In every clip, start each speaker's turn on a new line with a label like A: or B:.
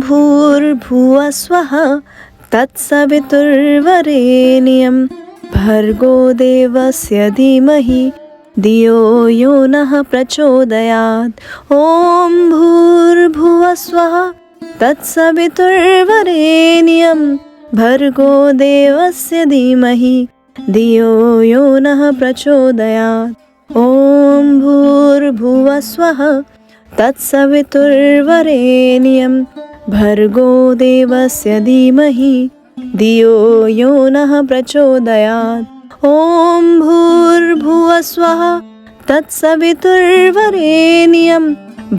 A: भूर्भुवः स्वः तत्सवितुर्वरेण्यं भर्गो देवस्य धीमहि धियो यो नः प्रचोदयात्। ॐ भूर्भुवः स्वः तत्सवितुर्वरेण्यं भर्गो देवस्य धीमहि धियो यो नः प्रचोदयात्। ॐ भूर्भुवः स्वः तत्सवितुर्वरेण्यं भर्गो देवस्य धीमहि धियो यो नः प्रचोदयात्। ॐ भूर्भुवः स्वः तत्सवितुर्वरेण्यं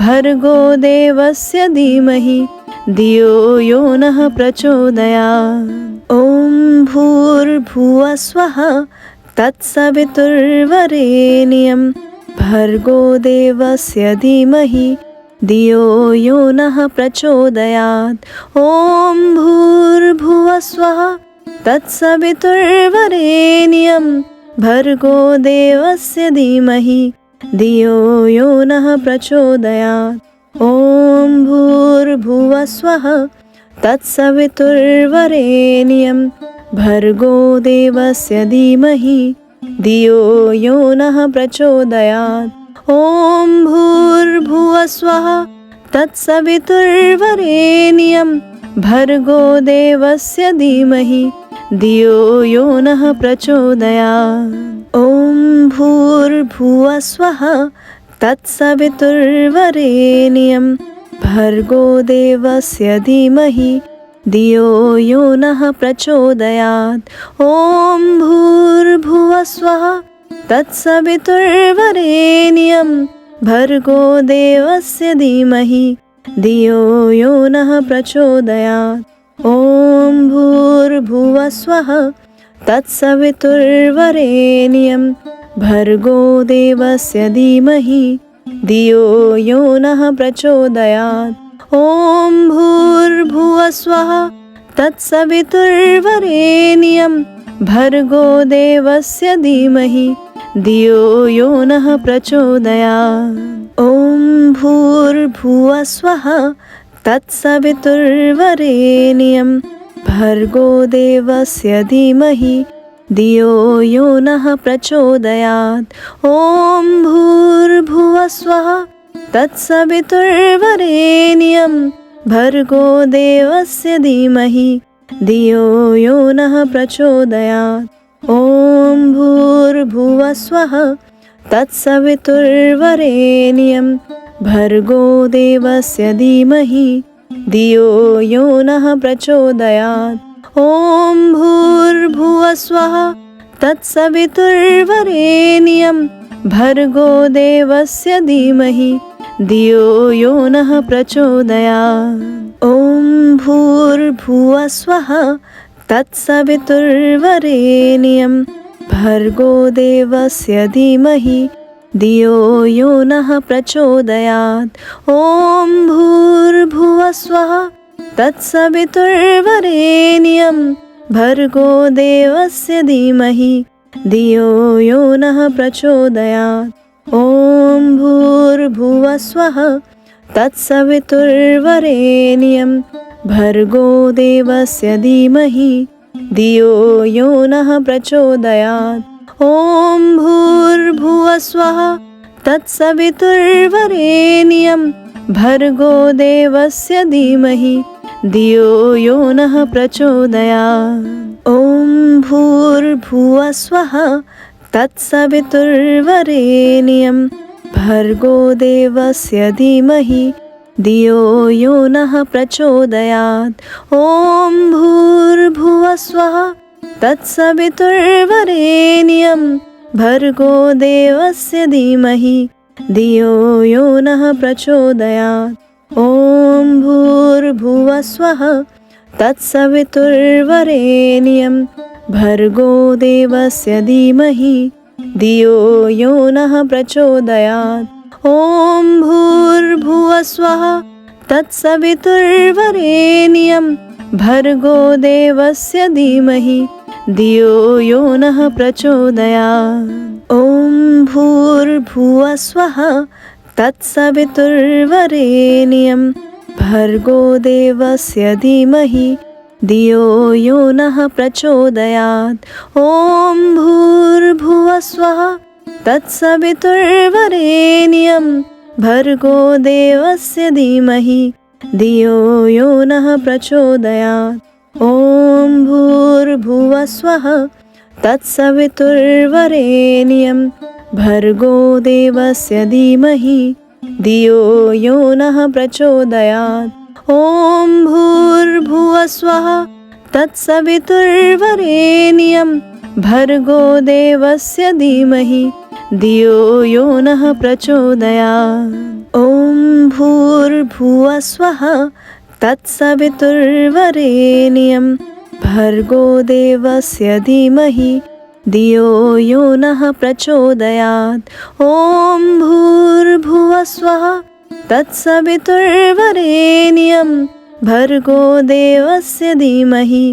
A: भर्गो देवस्य धीमहि धियो यो नः प्रचोदयात्। ॐ भूर्भुवः स्वः तत्सवितुर्वरेण्यं भर्गो देवस्य धीमहि धियो यो नः प्रचोदयात्। ॐ भूर्भुवः स्वः तत्सवितुर्वरेण्यं भर्गो देवस्य धीमहि धियो यो नः प्रचोदयात्। ॐ भूर्भुवः स्वः तत्सवितुर्वरेण्यं भर्गो देवस्य धीमहि धियो यो नः प्रचोदयात्। ॐ भूर्भुवः स्वः तत्सवितुर्वरेण्यं भर्गो देवस्य धीमहि धियो यो नः प्रचोदयात्। ॐ भूर्भुवः स्वः तत्सवितुर्वरेण्यं भर्गो देवस्य धीमहि धियो यो नः प्रचोदयात्। ॐ भूर्भुवः स्वः तत्सवितुर्वरेण्यं भर्गो देवस्य धीमहि धियो यो नः प्रचोदयात्। ॐ भूर्भुवः स्वः तत्सवितुर्वरेण्यं भर्गो देवस्य धीमहि धियो यो नः प्रचोदयात्। ॐ भूर्भुवः स्वः तत्सवितुर्वरेण्यं भर्गो देवस्य धीमहि धियो यो नः प्रचोदयात्। ॐ भूर्भुवः स्वः तत्सवितुर्वरेण्यं भर्गो देवस्य धीमहि धियो यो नः प्रचोदयात्। ॐ भूर्भुवः स्वः तत्सवितुर्वरेण्यं भर्गो देवस्य धीमहि धियो यो नः प्रचोदयात्। ॐ भूर्भुवः स्वः तत्सवितुर्वरेण्यं भर्गो देवस्य धीमहि धियो यो नः प्रचोदयात्। ॐ भूर्भुवः स्वः तत्सवितुर्वरेण्यं भर्गो देवस्य धीमहि धियो यो नः प्रचोदयात्। ॐ भूर्भुवः स्वः तत्सवितुर्वरेण्यं भर्गो देवस्य धीमहि धियो यो नः प्रचोदयात्। ॐ भूर्भुवः स्वः तत्सवितुर्वरेण्यं भर्गो देवस्य धीमहि धियो यो नः प्रचोदयात्। ॐ भूर्भुवः स्वः तत्सवितुर्वरेण्यं भर्गो देवस्य धीमहि धियो यो नः प्रचोदयात्। ॐ भूर्भुवः स्वः तत्सवितुर्वरेण्यं भर्गो देवस्य धीमहि धियो यो नः प्रचोदयात्। ॐ भूर्भुवः स्वः तत्सवितुर्वरेण्यं भर्गो देवस्य धीमहि धियो यो नः प्रचोदयात्। ॐ भूर्भुवः स्वः तत्सवितुर्वरेण्यं भर्गो देवस्य धीमहि धियो यो नः प्रचोदयात्। ॐ भूर्भुवः स्वः तत्सवितुर्वरेण्यं भर्गो देवस्य धीमहि धियो यो नः प्रचोदयात्। ॐ भूर्भुवः स्वः तत्सवितुर्वरेण्यं भर्गो देवस्य धीमहि धियो यो नः प्रचोदयात्। ॐ भूर्भुवः स्वः तत्सवितुर्वरेण्यं भर्गो देवस्य धीमहि धियो यो नः प्रचोदयात्। ॐ भूर्भुवस्वः तत्सवितुर्वरेण्यं भर्गो देवस्य धीमहि धियो यो नः प्रचोदयात्। ॐ भूर्भुवस्वः तत्सवितुर्वरेण्यं भर्गो देवस्य धीमहि धियो यो नः प्रचोदयात्। ॐ भूर्भुवस्वः तत्सवितुर्वरेण्यं भर्गो देवस्य धीमहि धियो यो नः प्रचोदयात्। ॐ भूर्भुवस्वः तत्सवितुर्वरेण्यं भर्गो देवस्य धीमहि धियो यो नः प्रचोदयात्। ॐ भूर्भुवस्वः तत्सवितुर्वरेण्यं भर्गो देवस्य धीमहि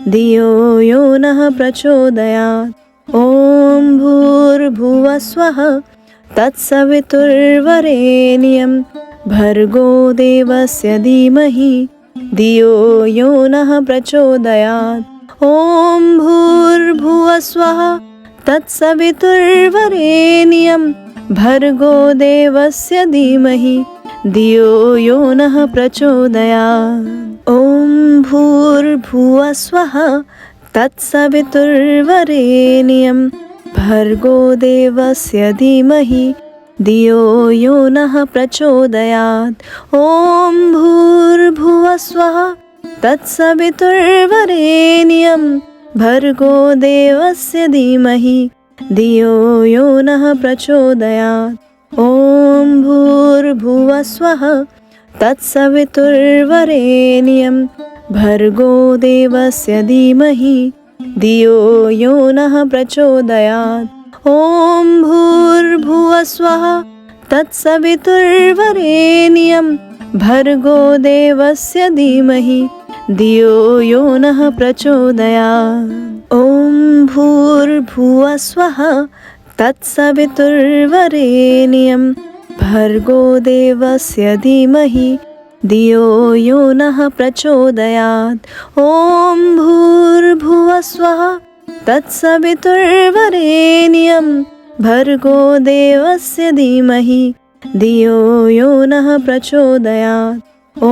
A: धियो यो नः प्रचोदयात्। ॐ भूर्भुवस्वः तत्सवितुर्वरेण्यं भर्गो देवस्य धीमहि धियो यो नः प्रचोदयात्। ॐ भूर्भुवस्वः तत्सवितुर्वरेण्यं भर्गो देवस्य धीमहि धियो यो नः प्रचोदयात्। ॐ भूर्भुवस्वः तत्सवितुर्वरेण्यं भर्गो देवस्य धीमहि धियो यो नः प्रचोदयात्। ॐ भूर्भुवस्वः तत्सवितुर्वरेण्यं भर्गो देवस्य धीमहि धियो यो नः प्रचोदयात्। ॐ भूर्भुवस्वः तत्सवितुर्वरेण्यं भर्गो देवस्य धीमहि धियो यो नः प्रचोदयात्। ॐ भूर्भुवस्वः तत्सवितुर्वरेण्यं भर्गो देवस्य धीमहि धियो यो नः प्रचोदयात्। ॐ भूर्भुवस्वः तत्सवितुर्वरेण्यं भर्गो देवस्य धीमहि धियो यो नः प्रचोदयात्। ॐ भूर्भुवस्वः तत्सवितुर्वरेण्यं भर्गो देवस्य धीमहि धियो यो नः प्रचोदयात्। ॐ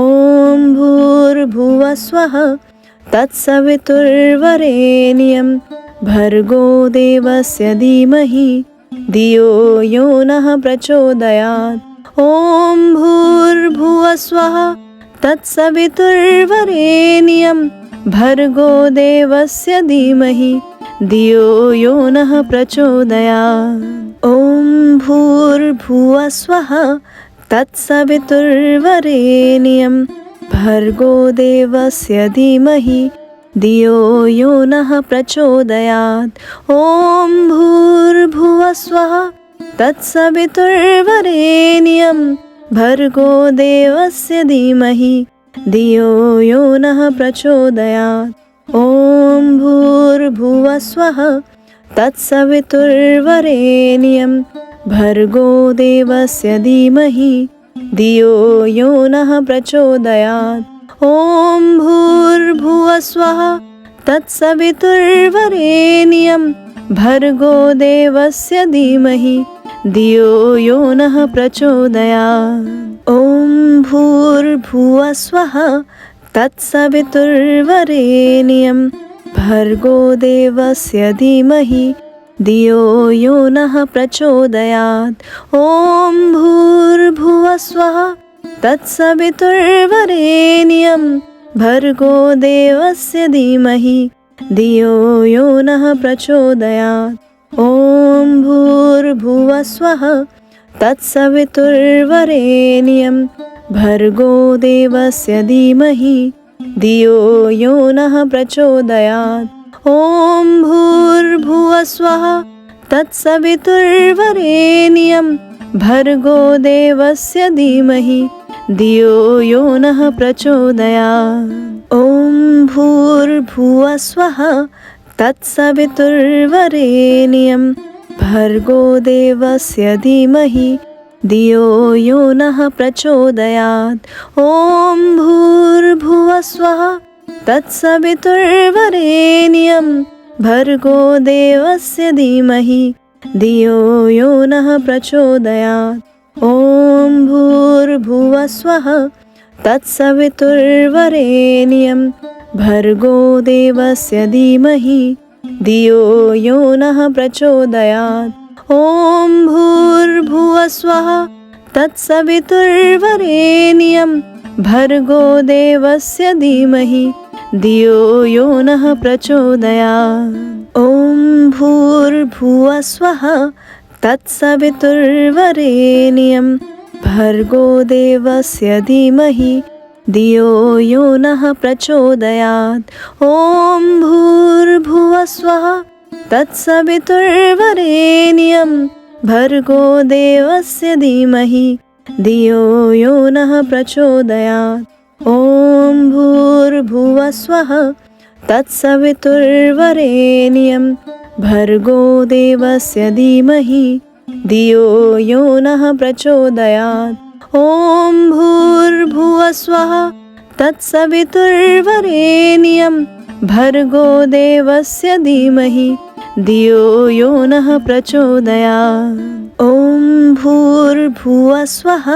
A: भूर्भुवस्वः तत्सवितुर्वरेण्यं भर्गो देवस्य धीमहि धियो यो नः प्रचोदयात्। ॐ भूर्भुवस्वः तत्सवितुर्वरेण्यं भर्गो देवस्य धीमहि धियो यो नः प्रचोदयात्। ॐ भूर्भुवस्वः तत्सवितुर्वरेण्यं भर्गो देवस्य धीमहि धियो यो नः प्रचोदयात्। ॐ भूर्भुवस्वः तत्सवितुर्वरेण्यं भर्गो देवस्य धीमहि धियो यो नः प्रचोदयात्। ॐ भूर्भुवस्वः तत्सवितुर्वरेण्यं भर्गो देवस्य धीमहि धियो यो नः प्रचोदयात्। ॐ भूर्भुवस्वः तत्सवितुर्वरेण्यं भर्गो देवस्य धीमहि धियो यो नः प्रचोदयात्। ॐ भूर्भुवस्वः तत्सवितुर्वरेण्यं भर्गो देवस्य धीमहि धियो यो नः प्रचोदयात्। ॐ भूर्भुवस्वः तत्सवितुर्वरेण्यं भर्गो देवस्य धीमहि धियो यो नः प्रचोदयात्। ॐ भूर्भुवस्वः तत्सवितुर्वरेण्यं भर्गो देवस्य धीमहि धियो यो नः प्रचोदयात्। ॐ भूर्भुवस्वः तत्सवितुर्वरेण्यं भर्गो देवस्य धीमहि धियो यो नः प्रचोदयात्। ॐ भूर्भुवस्वः तत्सवितुर्वरेण्यं भर्गो देवस्य धीमहि धियो यो नः प्रचोदयात्। ॐ भूर्भुवस्वः तत्सवितुर्वरेण्यं भर्गो देवस्य धीमहि धियो यो नः प्रचोदयात्। ॐ भूर्भुवस्वः तत्सवितुर्वरेण्यं भर्गो देवस्य धीमहि धियो यो नः प्रचोदयात्। ॐ भूर्भुवस्वः तत्सवितुर्वरेण्यं भर्गो देवस्य धीमहि धियो यो नः प्रचोदयात्। ॐ भूर्भुवस्वः तत्सवितुर्वरेण्यं भर्गो देवस्य धीमहि धियो यो नः प्रचोदयात्। ॐ भूर्भुवस्वः तत्सवितुर्वरेण्यं भर्गो देवस्य धीमहि धियो यो नः प्रचोदयात्। ॐ भूर्भुवस्वः तत्सवितुर्वरेण्यं भर्गो देवस्य धीमहि धियो यो नः प्रचोदयात्। ॐ भूर्भुवस्वः तत्सवितुर्वरेण्यं भर्गो देवस्य धीमहि धियो यो नः प्रचोदयात्। ॐ भूर्भुवस्वः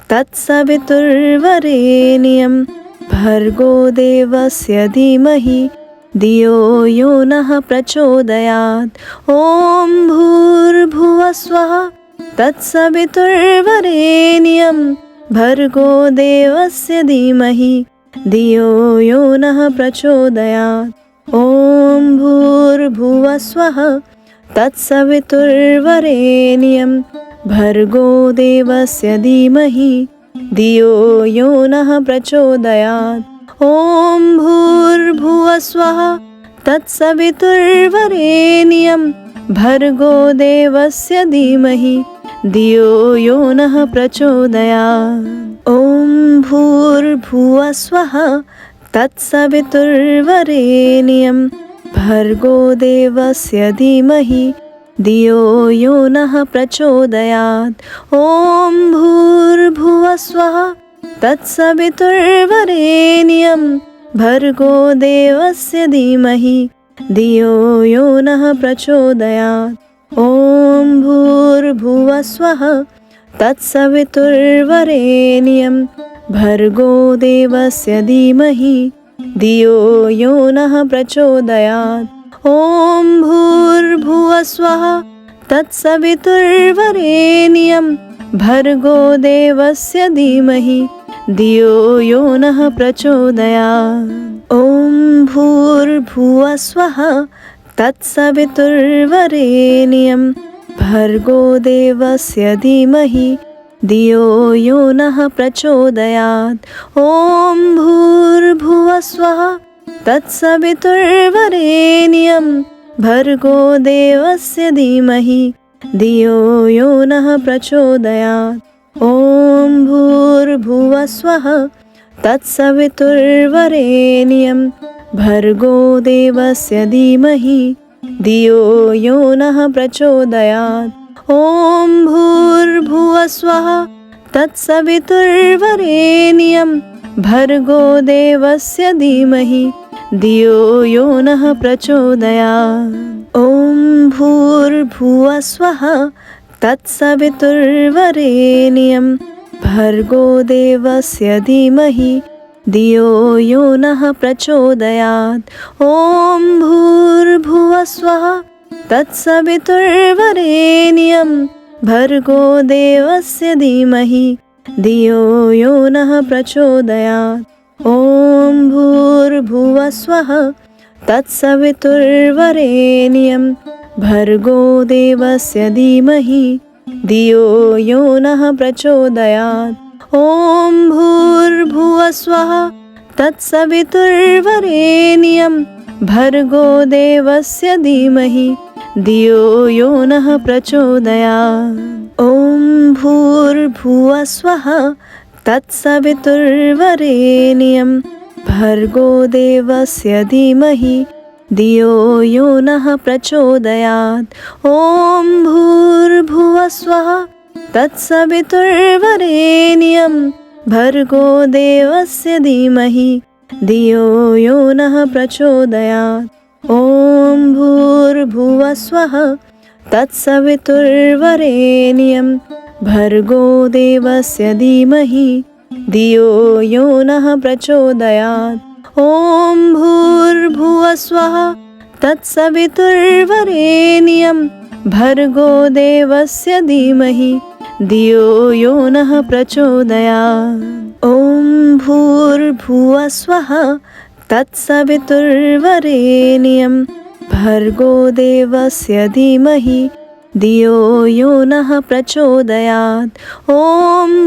A: तत्सवितुर्वरेण्यं भर्गो देवस्य धीमहि धियो यो नः प्रचोदयात्। ॐ भूर्भुवस्वः तत्सवितुर्वरेण्यं भर्गो देवस्य धीमहि धियो यो नः प्रचोदयात्। ॐ भूर्भुवस्वः तत्सवितुर्वरेण्यं भर्गो देवस्य धीमहि धियो यो नः प्रचोदयात्। ॐ भूर्भुवस्वः तत्सवितुर्वरेण्यं भर्गो देवस्य धीमहि धियो यो नः प्रचोदयात्। ॐ भूर्भुवस्वः तत्सवितुर्वरेण्यं भर्गो देवस्य धीमहि धियो यो नः प्रचोदयात्। ॐ भूर्भुवस्वः तत्सवितुर्वरेण्यं भर्गो देवस्य धीमहि धियो यो नः प्रचोदयात्। ॐ भूर्भुवस्वः तत्सवितुर्वरेण्यं भर्गो देवस्य धीमहि धियो यो नः प्रचोदयात्। ॐ भूर्भुवस्वः तत्सवितुर्वरेण्यं भर्गो देवस्य धीमहि धियो यो नः प्रचोदयात्। ॐ भूर्भुवस्वः तत्सवितुर्वरेण्यं भर्गो देवस्य धीमहि धियो यो नः प्रचोदयात्। ॐ भूर्भुवस्वः तत्सवितुर्वरेण्यं भर्गो देवस्य धीमहि धियो यो नः प्रचोदयात्। ॐ भूर्भुवस्वः तत्सवितुर्वरेण्यं भर्गो देवस्य धीमहि धियो यो नः प्रचोदयात्। ॐ भूर्भुवस्वः तत्सवितुर्वरेण्यं भर्गो देवस्य धीमहि धियो यो नः प्रचोदयात्। ॐ भूर्भुवस्वः तत्सवितुर्वरेण्यं भर्गो देवस्य धीमहि धियो यो नः प्रचोदयात्। ॐ भूर्भुवस्वः तत्सवितुर्वरेण्यं भर्गो देवस्य धीमहि धियो यो नः प्रचोदयात्। ॐ भूर्भुवस्वः तत्सवितुर्वरेण्यं भर्गो देवस्य धीमहि धियो यो नः प्रचोदयात्। ॐ भूर्भुवस्वः तत्सवितुर्वरेण्यं भर्गो देवस्य धीमहि धियो यो नः प्रचोदयात्। ॐ भूर्भुवस्वः तत्सवितुर्वरेण्यं भर्गो देवस्य धीमहि धियो यो नः प्रचोदयात्। ॐ भूर्भुवस्वः तत्सवितुर्वरेण्यं भर्गो देवस्य धीमहि धियो यो नः प्रचोदयात्। ॐ भूर्भुवस्वः तत्सवितुर्वरेण्यं भर्गो देवस्य धीमहि धियो यो नः प्रचोदयात्। ॐ भूर्भुवस्वः तत्सवितुर्वरेण्यं भर्गो देवस्य धीमहि धियो यो नः प्रचोदयात्। ॐ भूर्भुवस्वः तत्सवितुर्वरेण्यं भर्गो देवस्य धीमहि धियो यो नः प्रचोदयात्। ॐ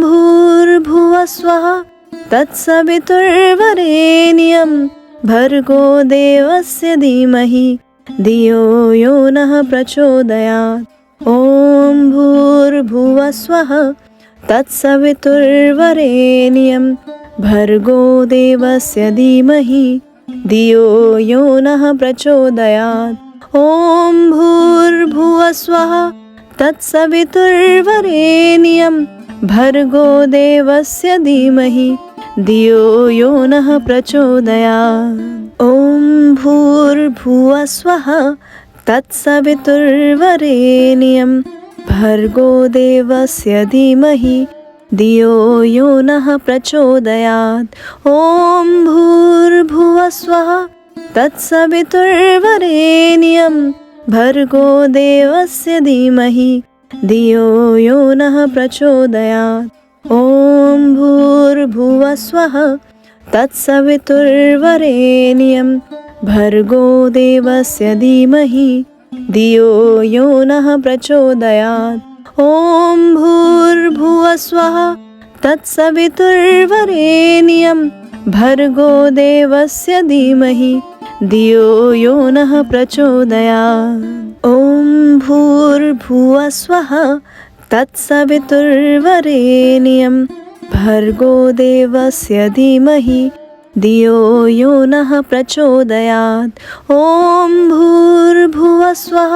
A: भूर्भुवस्वः तत्सवितुर्वरेण्यं भर्गो देवस्य धीमहि धियो यो नः प्रचोदयात्। ॐ भूर्भुवस्वः तत्सवितुर्वरेण्यं भर्गो देवस्य धीमहि धियो यो नः प्रचोदयात्। ॐ भूर्भुवस्वः तत्सवितुर्वरेण्यं भर्गो देवस्य धीमहि धियो यो नः प्रचोदयात्। ॐ भूर्भुवस्वः तत्सवितुर्वरेण्यं भर्गो देवस्य धीमहि धियो यो नः प्रचोदयात्। ॐ भूर्भुवस्वः तत्सवितुर्वरेण्यं भर्गो देवस्य धीमहि धियो यो नः प्रचोदयात्। ॐ भूर्भुवस्वः तत्सवितुर्वरेण्यं भर्गो देवस्य धीमहि धियो यो नः प्रचोदयात्। ॐ भूर्भुवस्वः तत्सवितुर्वरेण्यं भर्गो देवस्य धीमहि धियो यो नः प्रचोदयात्। ॐ भूर्भुवस्वः तत्सवितुर्वरेण्यं भर्गो देवस्य धीमहि धियो यो नः प्रचोदयात्। ॐ भूर्भुवस्वः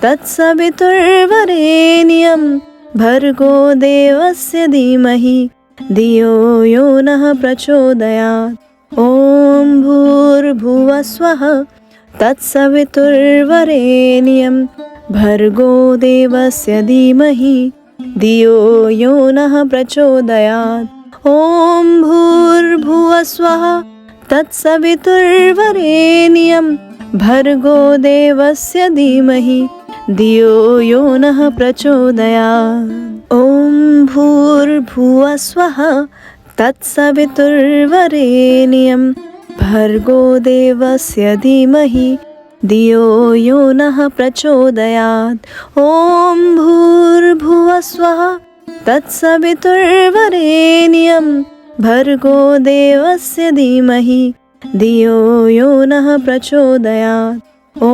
A: तत्सवितुर्वरेण्यं भर्गो देवस्य धीमहि धियो यो नः प्रचोदयात्। ॐ भूर्भुवस्वः तत्सवितुर्वरेण्यं भर्गो देवस्य धीमहि धियो यो नः प्रचोदयात्। ॐ भूर्भुवस्वः तत्सवितुर्वरेण्यं भर्गो देवस्य धीमहि धियो यो नः प्रचोदयात्। ॐ भूर्भुवस्वः तत्सवितुर्वरेण्यं भर्गो देवस्य धीमहि धियो यो नः प्रचोदयात्। ॐ भूर्भुवस्वः तत्सवितुर्वरेण्यं भर्गो देवस्य धीमहि धियो यो नः प्रचोदयात्। ॐ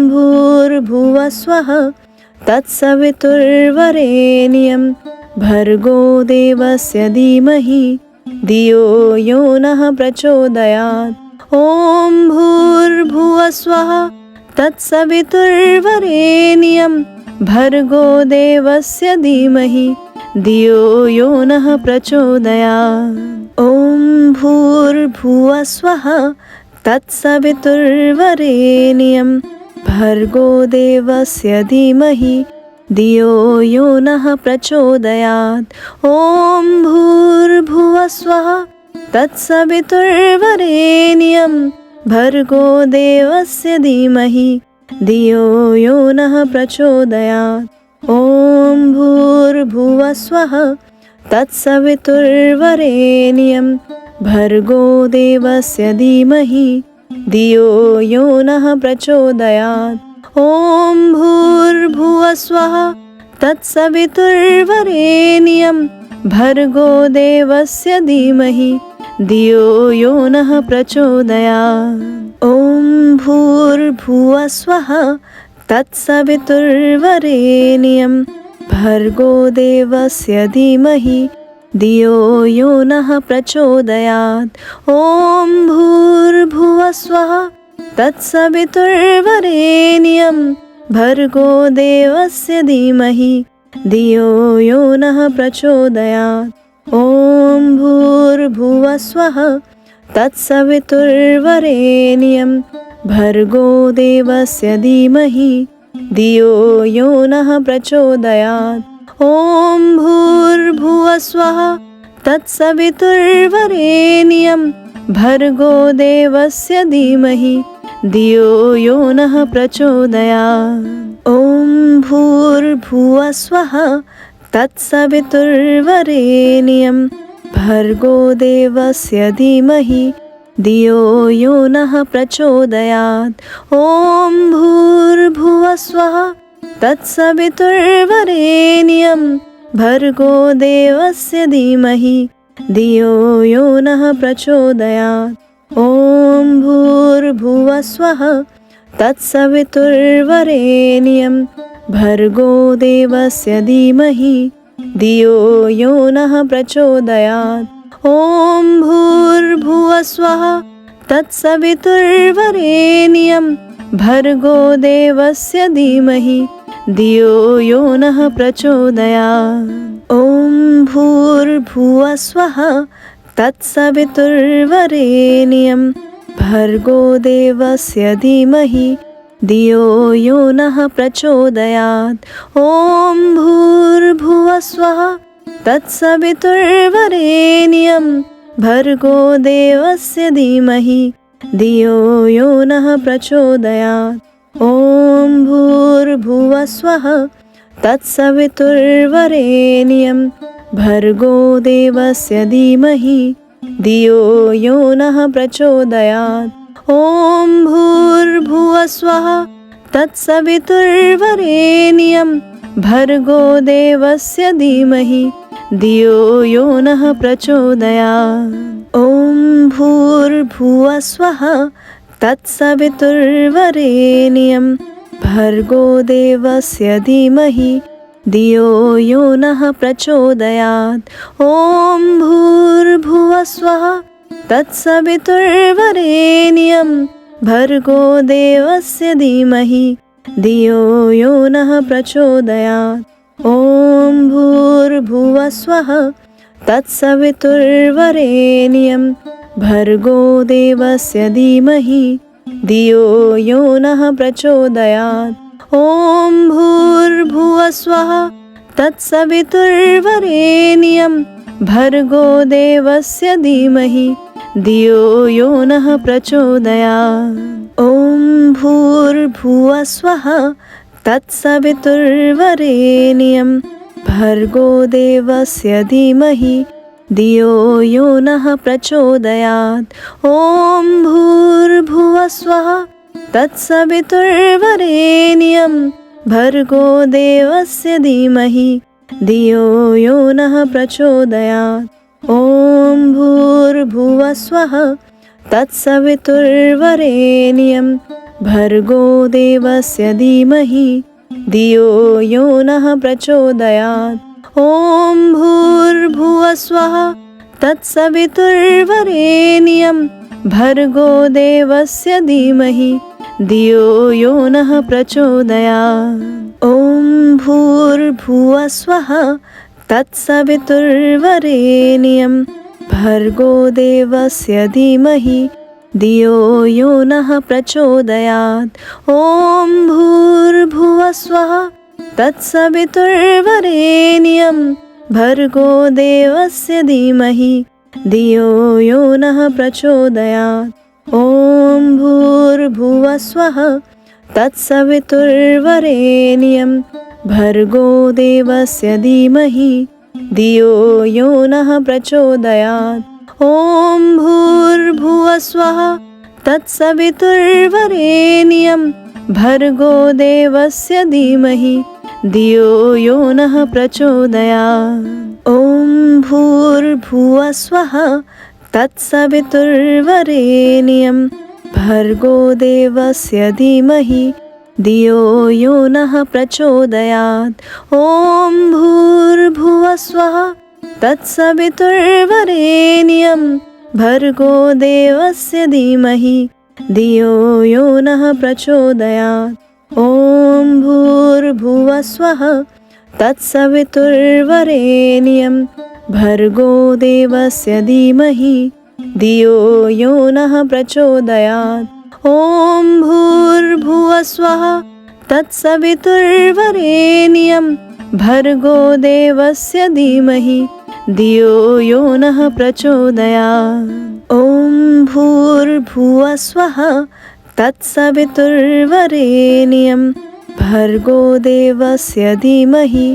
A: भूर्भुवस्वः तत्सवितुर्वरेण्यं भर्गो देवस्य धीमहि धियो यो नः प्रचोदयात्। ॐ भूर्भुवस्वः तत्सवितुर्वरेण्यं भर्गो देवस्य धीमहि धियो यो नः प्रचोदयात्। ॐ भूर्भुवस्वः तत्सवितुर्वरेण्यं भर्गो देवस्य धीमहि धियो यो नः प्रचोदयात्। ॐ भूर्भुवस्वः तत्सवितुर्वरेण्यं भर्गो देवस्य धीमहि धियो यो नः प्रचोदयात्। ॐ भूर्भुवस्वः तत्सवितुर्वरेण्यं भर्गो देवस्य धीमहि धियो यो नः प्रचोदयात्। ॐ भूर्भुवस्वः तत्सवितुर्वरेण्यं भर्गो देवस्य धीमहि धियो यो नः प्रचोदयात्। ॐ भूर्भुवस्वः तत्सवितुर्वरेण्यं भर्गो देवस्य धीमहि धियो यो नः प्रचोदयात्। ॐ भूर्भुवस्वः तत्सवितुर्वरेण्यं भर्गो देवस्य धीमहि धियो यो नः प्रचोदयात्। ॐ भूर्भुवस्वः तत्सवितुर्वरेण्यं भर्गो देवस्य धीमहि धियो यो नः प्रचोदयात्। ॐ भूर्भुवस्वः तत्सवितुर्वरेण्यं भर्गो देवस्य धीमहि धियो यो नः प्रचोदयात्। ॐ भूर्भुवस्वः तत्सवितुर्वरेण्यं भर्गो देवस्य धीमहि धियो यो नः प्रचोदयात्। ॐ भूर्भुवस्वः तत्सवितुर्वरेण्यं भर्गो देवस्य धीमहि धियो यो नः प्रचोदयात्। ॐ भूर्भुवस्वः तत्सवितुर्वरेण्यं भर्गो देवस्य धीमहि धियो यो नः प्रचोदयात्। ॐ भूर्भुवस्वः तत्सवितुर्वरेण्यं भर्गो देवस्य धीमहि धियो यो नः प्रचोदयात्। ॐ भूर्भुवस्वः तत्सवितुर्वरेण्यं भर्गो देवस्य धीमहि धियो यो नः प्रचोदयात्। ॐ भूर्भुवस्वः तत्सवितुर्वरेण्यं भर्गो देवस्य धीमहि धियो यो नः प्रचोदयात्। ॐ भूर्भुवस्वः तत्सवितुर्वरेण्यं भर्गो देवस्य धीमहि धियो यो नः प्रचोदयात्। ॐ भूर्भुवस्वः तत्सवितुर्वरेण्यं भर्गो देवस्य धीमहि धियो यो नः प्रचोदयात्। ॐ भूर्भुवस्वः तत्सवितुर्वरेण्यं भर्गो देवस्य धीमहि धियो यो नः प्रचोदयात्। ॐ भूर्भुवस्वः तत्सवितुर्वरेण्यं भर्गो देवस्य धीमहि धियो यो नः प्रचोदयात्। ॐ भूर्भुवस्वः तत्सवितुर्वरेण्यं भर्गो देवस्य धीमहि धियो यो नः प्रचोदयात्। ॐ भूर्भुवस्वः तत्सवितुर्वरेण्यं भर्गो देवस्य धीमहि धियो यो नः प्रचोदयात्। ॐ भूर्भुवस्वः तत्सवितुर्वरेण्यं भर्गो देवस्य धीमहि धियो यो नः प्रचोदयात्। ॐ भूर्भुवस्वः तत्सवितुर्वरेण्यं भर्गो देवस्य धीमहि धियो यो नः प्रचोदयात्। ॐ भूर्भुवस्वः तत्सवितुर्वरेण्यं भर्गो देवस्य धीमहि धियो यो नः प्रचोदयात्। ॐ भूर्भुवस्वः तत्सवितुर्वरेण्यं भर्गो देवस्य धीमहि धियो यो नः प्रचोदयात्। ॐ भूर्भुवस्वः तत्सवितुर्वरेण्यं भर्गो देवस्य धीमहि धियो यो नः प्रचोदयात्। ॐ भूर्भुवस्वः तत्सवितुर्वरेण्यं भर्गो देवस्य धीमहि धियो यो नः प्रचोदयात्। ॐ भूर्भुवस्वः तत्सवितुर्वरेण्यं भर्गो देवस्य धीमहि धियो यो नः प्रचोदयात्। ॐ भूर्भुवस्वः तत्सवितुर्वरेण्यं भर्गो देवस्य धीमहि धियो यो नः प्रचोदयात्। ॐ भूर्भुवस्वः तत्सवितुर्वरेण्यं भर्गो देवस्य धीमहि धियो यो नः प्रचोदयात्। ॐ भूर्भुवस्वः तत्सवितुर्वरेण्यं भर्गो देवस्य धीमहि धियो यो नः प्रचोदयात्। ॐ भूर्भुवस्वः तत्सवितुर्वरेण्यं भर्गो देवस्य धीमहि धियो यो नः प्रचोदयात्। ॐ भूर्भुवः स्वः तत्सवितुर्वरेण्यं भर्गो देवस्य धीमहि धियो यो नः प्रचोदयात्। ॐ भूर्भुवः स्वः तत्सवितुर्वरेण्यं भर्गो देवस्य धीमहि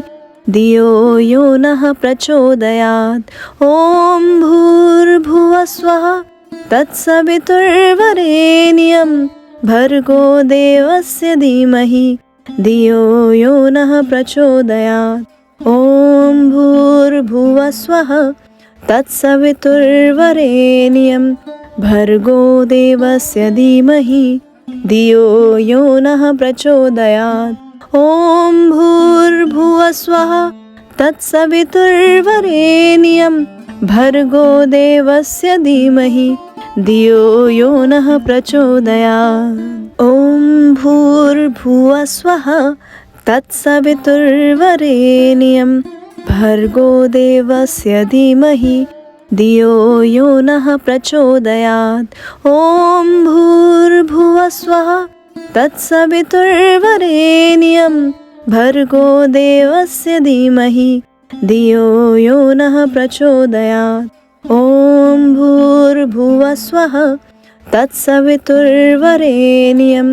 A: धियो यो नः प्रचोदयात्। ॐ भूर्भुवः स्वः तत्सवितुर्वरेण्यं भर्गो देवस्य धीमहि धियो यो नः प्रचोदयात्। ॐ भूर्भुवः स्वः तत्सवितुर्वरेण्यं भर्गो देवस्य धीमहि धियो यो नः प्रचोदयात्। ॐ भूर्भुवः स्वः तत्सवितुर्वरेण्यं भर्गो देवस्य धीमहि धियो यो नः प्रचोदयात्। ॐ भूर्भुवः स्वः तत्सवितुर्वरेण्यं भर्गो देवस्य धीमहि धियो यो नः प्रचोदयात्। ॐ भूर्भुवः स्वः तत्सवितुर्वरेण्यं भर्गो देवस्य धीमहि धियो यो नः प्रचोदयात्। ॐ भूर्भुवः स्वः तत्सवितुर्वरेण्यं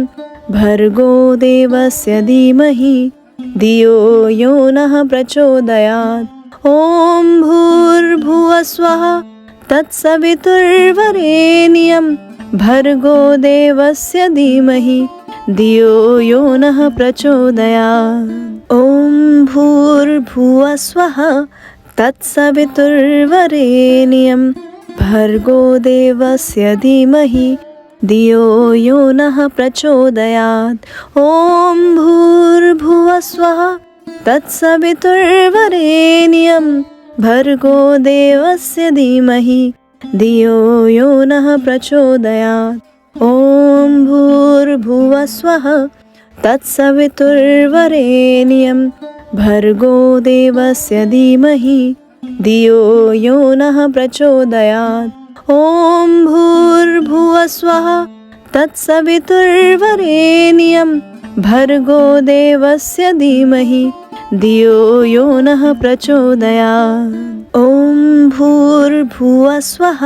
A: भर्गो देवस्य धीमहि धियो यो नः प्रचोदयात्। ॐ भूर्भुवः स्वः तत्सवितुर्वरेण्यं भर्गो देवस्य धीमहि धियो यो नः प्रचोदयात्। ॐ भूर्भुवः स्वः तत्सवितुर्वरेण्यं भर्गो देवस्य धीमहि धियो यो नः प्रचोदयात्। ॐ भूर्भुवः स्वः तत्सवितुर्वरेण्यं भर्गो देवस्य धीमहि धियो यो नः प्रचोदयात्। ॐ भूर्भुवः स्वः तत्सवितुर्वरेण्यं भर्गो देवस्य धीमहि धियो यो नः प्रचोदयात्। ॐ भूर्भुवः स्वः तत्सवितुर्वरेण्यं भर्गो देवस्य धीमहि धियो यो नः प्रचोदयात्। ॐ भूर्भुवः स्वः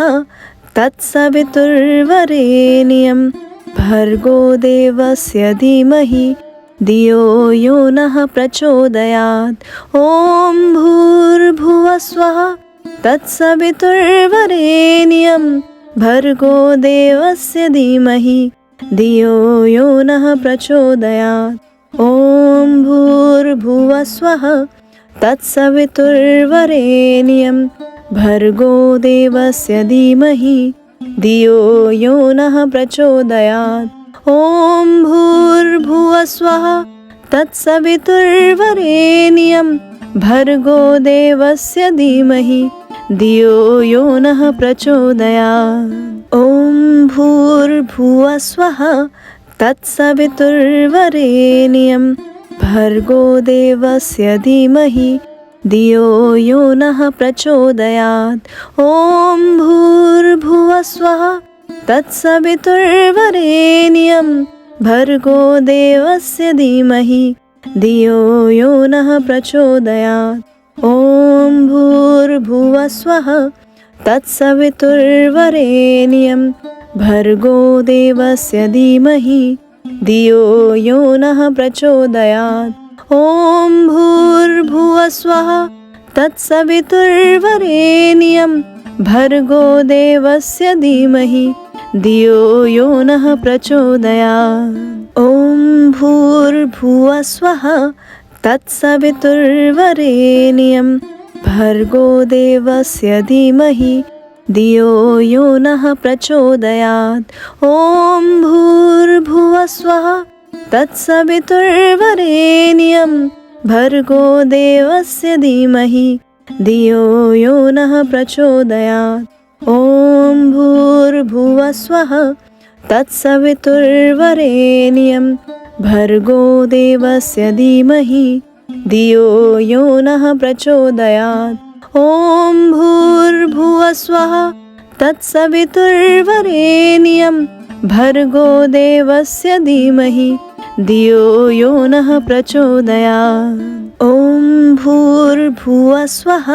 A: तत्सवितुर्वरेण्यं भर्गो देवस्य धीमहि धियो यो नः प्रचोदयात्। ॐ भूर्भुवः स्वः तत्सवितुर्वरेण्यं भर्गो देवस्य धीमहि धियो यो नः प्रचोदयात्। ॐ भूर्भुवः स्वः तत्सवितुर्वरेण्यं भर्गो देवस्य धीमहि धियो यो नः प्रचोदयात्। ॐ भूर्भुवः स्वः तत्सवितुर्वरेण्यं भर्गो देवस्य धीमहि धियो यो नः प्रचोदयात्। ॐ भूर्भुवः स्वः तत्सवितुर्वरेण्यं भर्गो देवस्य धीमहि धियो यो नः प्रचोदयात्। ॐ भूर्भुवः स्वः तत्सवितुर्वरेण्यं भर्गो देवस्य धीमहि धियो यो नः प्रचोदयात्। ॐ भूर्भुवः स्वः तत्सवितुर्वरेण्यं भर्गो देवस्य धीमहि धियो यो नः प्रचोदयात्। ॐ भूर्भुवः स्वः तत्सवितुर्वरेण्यं भर्गो देवस्य धीमहि धियो यो नः प्रचोदयात्। ॐ भूर्भुवः स्वः तत्सवितुर्वरेण्यं भर्गो देवस्य धीमहि धियो यो नः प्रचोदयात्। ॐ भूर्भुवः स्वः तत्सवितुर्वरेण्यं भर्गो देवस्य धीमहि धियो यो नः प्रचोदयात्। ॐ भूर्भुवः स्वः तत्सवितुर्वरेण्यं भर्गो देवस्य धीमहि धियो यो नः प्रचोदयात्। ॐ भूर्भुवस्वः तत्सवितुर्वरेण्यं भर्गो देवस्य धीमहि धियो यो नः प्रचोदयात्। ॐ भूर्भुवस्वः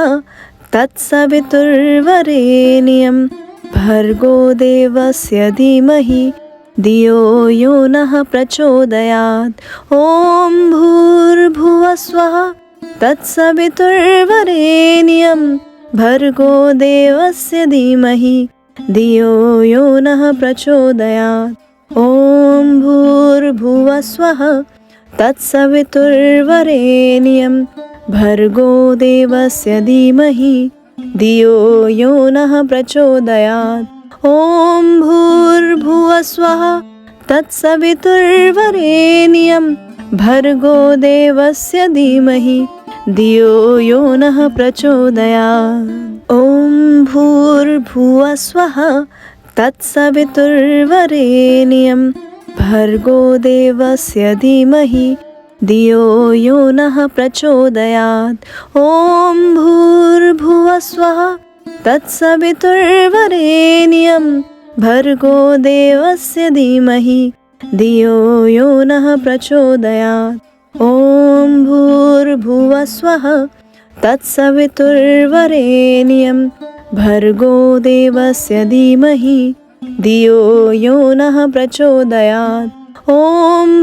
A: तत्सवितुर्वरेण्यं भर्गो देवस्य धीमहि धियो यो नः प्रचोदयात्। ॐ भूर्भुवस्वः तत्सवितुर्वरेण्यं भर्गो देवस्य धीमहि धियो यो नः प्रचोदयात्। ॐ भूर्भुवस्वः तत्सवितुर्वरेण्यं भर्गो देवस्य धीमहि धियो यो नः प्रचोदयात्। ॐ भूर्भुवस्वः तत्सवितुर्वरेण्यं भर्गो देवस्य धीमहि धियो यो नः प्रचोदयात्। ॐ भूर्भुवस्वः तत्सवितुर्वरेण्यं भर्गो देवस्य धीमहि धियो यो नः प्रचोदयात्। ॐ भूर्भुवस्वः तत्सवितुर्वरेण्यं भर्गो देवस्य धीमहि धियो यो नः प्रचोदयात्। ॐ भूर्भुवस्वः तत्सवितुर्वरेण्यं भर्गो देवस्य धीमहि धियो यो नः प्रचोदयात्। ॐ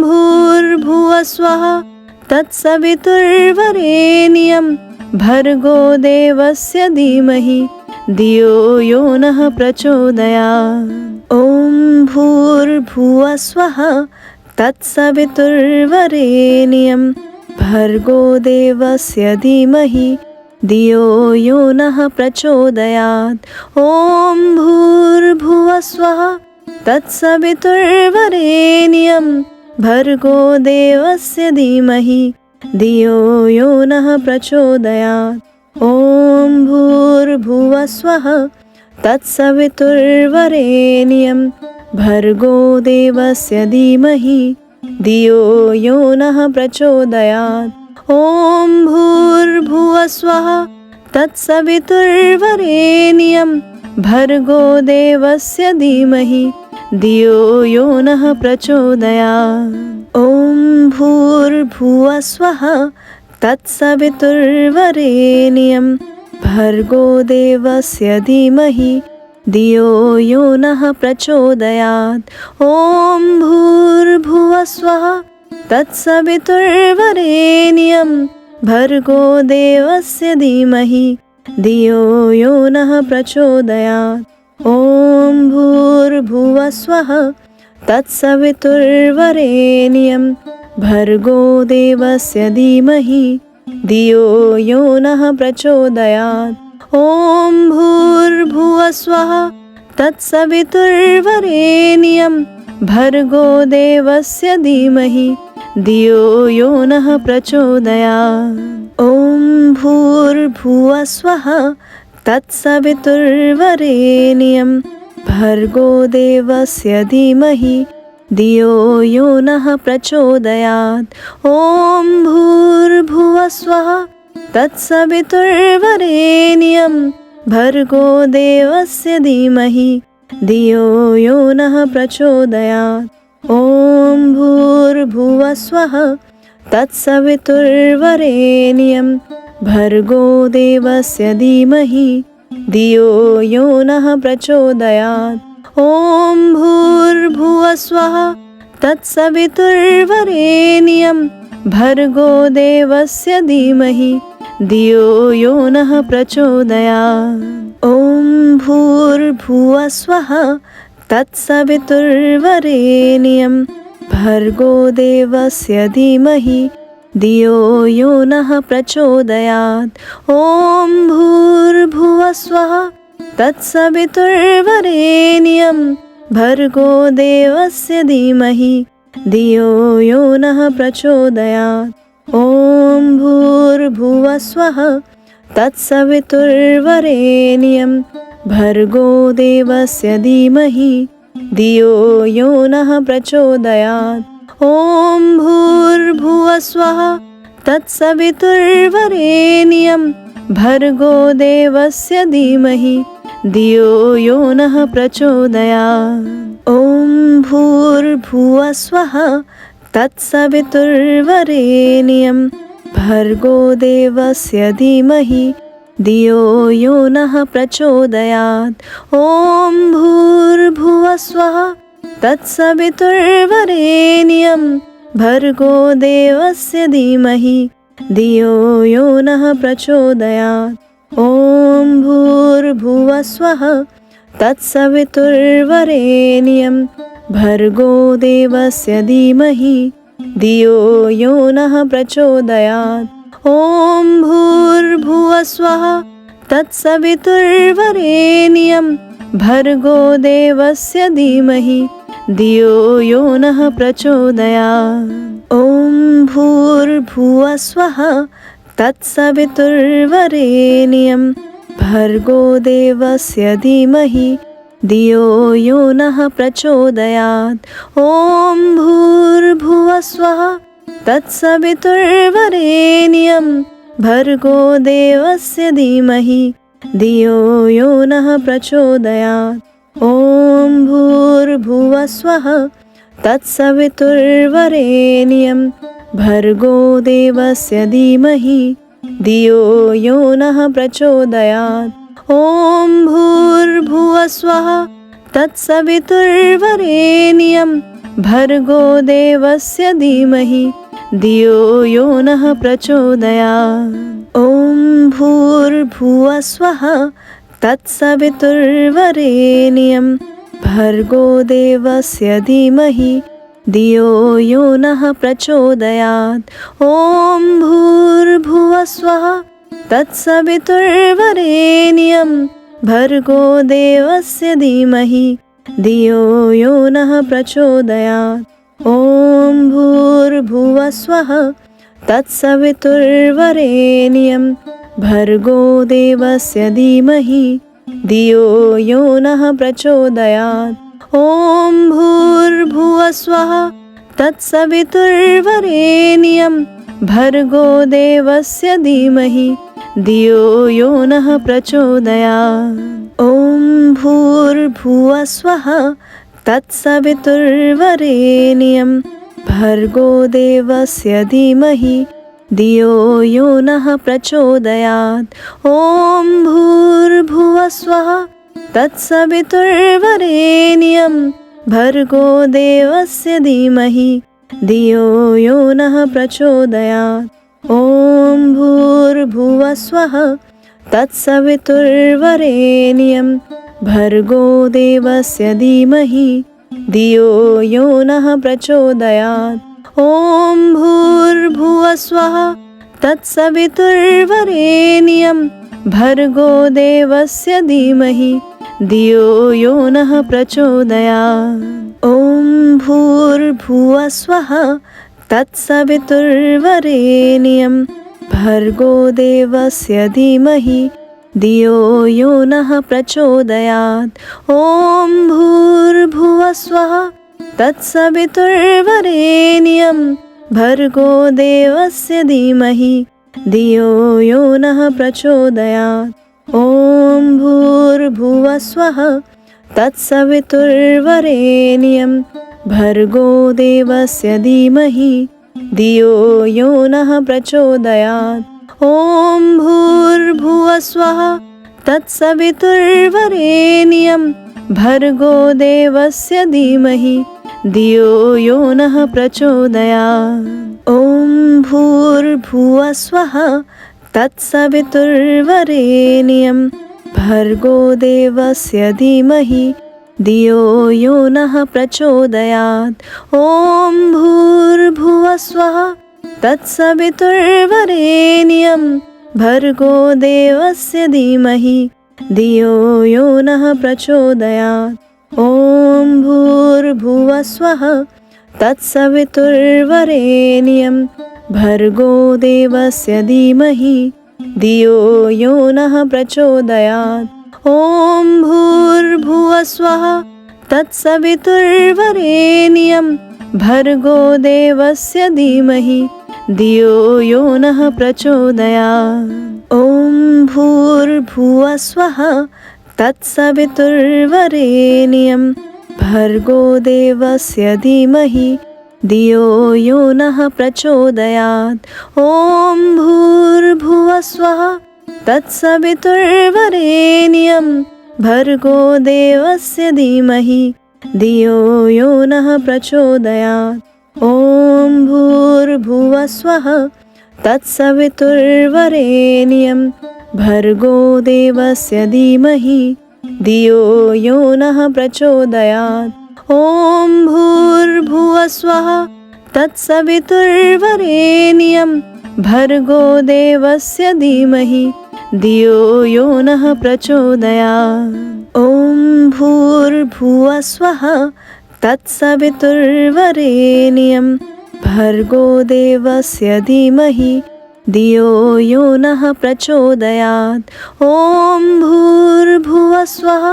A: भूर्भुवस्वः तत्सवितुर्वरेण्यं भर्गो देवस्य धीमहि धियो यो नः प्रचोदयात्। ॐ भूर्भुवस्वः तत्सवितुर्वरेण्यं भर्गो देवस्य धीमहि धियो यो नः प्रचोदयात्। ॐ भूर्भुवस्वः तत्सवितुर्वरेण्यं भर्गो देवस्य धीमहि धियो यो नः प्रचोदयात्। ॐ भूर्भुवस्वः तत्सवितुर्वरेण्यं भर्गो देवस्य धीमहि धियो यो नः प्रचोदयात्। ॐ भूर्भुवस्वः तत्सवितुर्वरेण्यं भर्गो देवस्य धीमहि धियो यो नः प्रचोदयात्। ॐ भूर्भुवस्वः तत्सवितुर्वरेण्यं भर्गो देवस्य धीमहि धियो यो नः प्रचोदयात्। ॐ भूर्भुवस्वः तत्सवितुर्वरेण्यं भर्गो देवस्य धीमहि धियो यो नः प्रचोदयात्। ॐ भूर्भुवस्वः तत्सवितुर्वरेण्यं भर्गो देवस्य धीमहि धियो यो नः प्रचोदयात्। ॐ भूर्भुवस्वः तत्सवितुर्वरेण्यं भर्गो देवस्य धीमहि धियो यो नः प्रचोदयात्। ॐ भूर्भुवस्वः तत्सवितुर्वरेण्यं भर्गो देवस्य धीमहि धियो यो नः प्रचोदयात्। ॐ भूर्भुवस्वः तत्सवितुर्वरेण्यं भर्गो देवस्य धीमहि धियो यो नः प्रचोदयात्। ॐ भूर्भुवस्वः तत्सवितुर्वरेण्यं भर्गो देवस्य धीमहि धियो यो नः प्रचोदयात्। ॐ भूर्भुवस्वः तत्सवितुर्वरेण्यं भर्गो देवस्य धीमहि धियो यो नः प्रचोदयात्। ॐ भूर्भुवस्वः तत्सवितुर्वरेण्यं भर्गो देवस्य धीमहि धियो यो नः प्रचोदयात्। ॐ भूर्भुवस्वः तत्सवितुर्वरेण्यं भर्गो देवस्य धीमहि धियो यो नः प्रचोदयात्। ॐ भूर्भुवस्वः तत्सवितुर्वरेण्यं भर्गो देवस्य धीमहि धियो यो नः प्रचोदयात्। ॐ भूर्भुवस्वः तत्सवितुर्वरेण्यं भर्गो देवस्य धीमहि धियो यो नः प्रचोदयात्। ॐ भूर्भुवः स्वः तत्सवितुर्वरेण्यं भर्गो देवस्य धीमहि धियो यो नः प्रचोदयात्। ॐ भूर्भुवः स्वः तत्सवितुर्वरेण्यं भर्गो देवस्य धीमहि धियो यो नः प्रचोदयात्। ॐ भूर्भुवः स्वः तत्सवितुर्वरेण्यं भर्गो देवस्य धीमहि धियो यो नः प्रचोदयात्। ॐ भूर्भुवः स्वः तत्सवितुर्वरेण्यं भर्गो देवस्य धीमहि धियो यो नः प्रचोदयात्। ॐ भूर्भुवः स्वः तत्सवितुर्वरेण्यं भर्गो देवस्य धीमहि धियो यो नः प्रचोदयात्। ॐ भूर्भुवः स्वः तत्सवितुर्वरेण्यं भर्गो देवस्य धीमहि धियो यो नः प्रचोदयात्। ॐ भूर्भुवः स्वः तत्सवितुर्वरेण्यं भर्गो देवस्य धीमहि धियो यो नः प्रचोदयात्। ॐ भूर्भुवः स्वः तत्सवितुर्वरेण्यं भर्गो देवस्य धीमहि धियो यो नः प्रचोदयात्। ॐ भूर्भुवः स्वः तत्सवितुर्वरेण्यं भर्गो देवस्य धीमहि धियो यो नः प्रचोदयात्। ॐ भूर्भुवः स्वः तत्सवितुर्वरेण्यं भर्गो देवस्य धीमहि धियो यो नः प्रचोदयात्। ॐ भूर्भुवः स्वः तत्सवितुर्वरेण्यं भर्गो देवस्य धीमहि धियो यो नः प्रचोदयात्। ॐ भूर्भुवः स्वः तत्सवितुर्वरेण्यं भर्गो देवस्य धीमहि धियो यो नः प्रचोदयात्। ॐ भूर्भुवः स्वः तत्सवितुर्वरेण्यं भर्गो देवस्य धीमहि धियो यो नः प्रचोदयात्। ॐ भूर्भुवः स्वः तत्सवितुर्वरेण्यं भर्गो देवस्य धीमहि धियो यो नः प्रचोदयात्। ॐ भूर्भुवः स्वः तत्सवितुर्वरेण्यं भर्गो देवस्य धीमहि धियो यो नः प्रचोदयात्। ॐ भूर्भुवः स्वः तत्सवितुर्वरेण्यं भर्गो देवस्य धीमहि धियो यो नः प्रचोदयात्। ॐ भूर्भुवः स्वः तत्सवितुर्वरेण्यं भर्गो देवस्य धीमहि धियो यो नः प्रचोदयात्। ॐ भूर्भुवः स्वः तत्सवितुर्वरेण्यं भर्गो देवस्य धीमहि धियो यो नः प्रचोदयात्। ॐ भूर्भुवः स्वः तत्सवितुर्वरेण्यं भर्गो देवस्य धीमहि धियो यो नः प्रचोदयात्। ॐ भूर्भुवः स्वः तत्सवितुर्वरेण्यं भर्गो देवस्य धीमहि धियो यो नः प्रचोदयात्। ॐ भूर्भुवः स्वः तत्सवितुर्वरेण्यं भर्गो देवस्य धीमहि धियो यो नः प्रचोदयात्। ॐ भूर्भुवः स्वः तत्सवितुर्वरेण्यं भर्गो देवस्य धीमहि धियो यो नः प्रचोदयात्। ॐ भूर्भुवः स्वः तत्सवितुर्वरेण्यं भर्गो देवस्य धीमहि धियो यो नः प्रचोदयात्। ॐ भूर्भुवः स्वः तत्सवितुर्वरेण्यं भर्गो देवस्य धीमहि धियो यो नः प्रचोदयात्। ॐ भूर्भुवः स्वः तत्सवितुर्वरेण्यं भर्गो देवस्य धीमहि धियो यो नः प्रचोदयात्। ॐ भूर्भुवः स्वः तत्सवितुर्वरेण्यं भर्गो देवस्य धीमहि धियो यो नः प्रचोदयात्। ॐ भूर्भुवः स्वः तत्सवितुर्वरेण्यं भर्गो देवस्य धीमहि धियो यो नः प्रचोदयात्। ॐ भूर्भुवः स्वः तत्सवितुर्वरेण्यं भर्गो देवस्य धीमहि धियो यो नः प्रचोदयात्। ॐ भूर्भुवः स्वः तत्सवितुर्वरेण्यं भर्गो देवस्य धीमहि धियो यो नः प्रचोदयात्। ॐ भूर्भुवः स्वः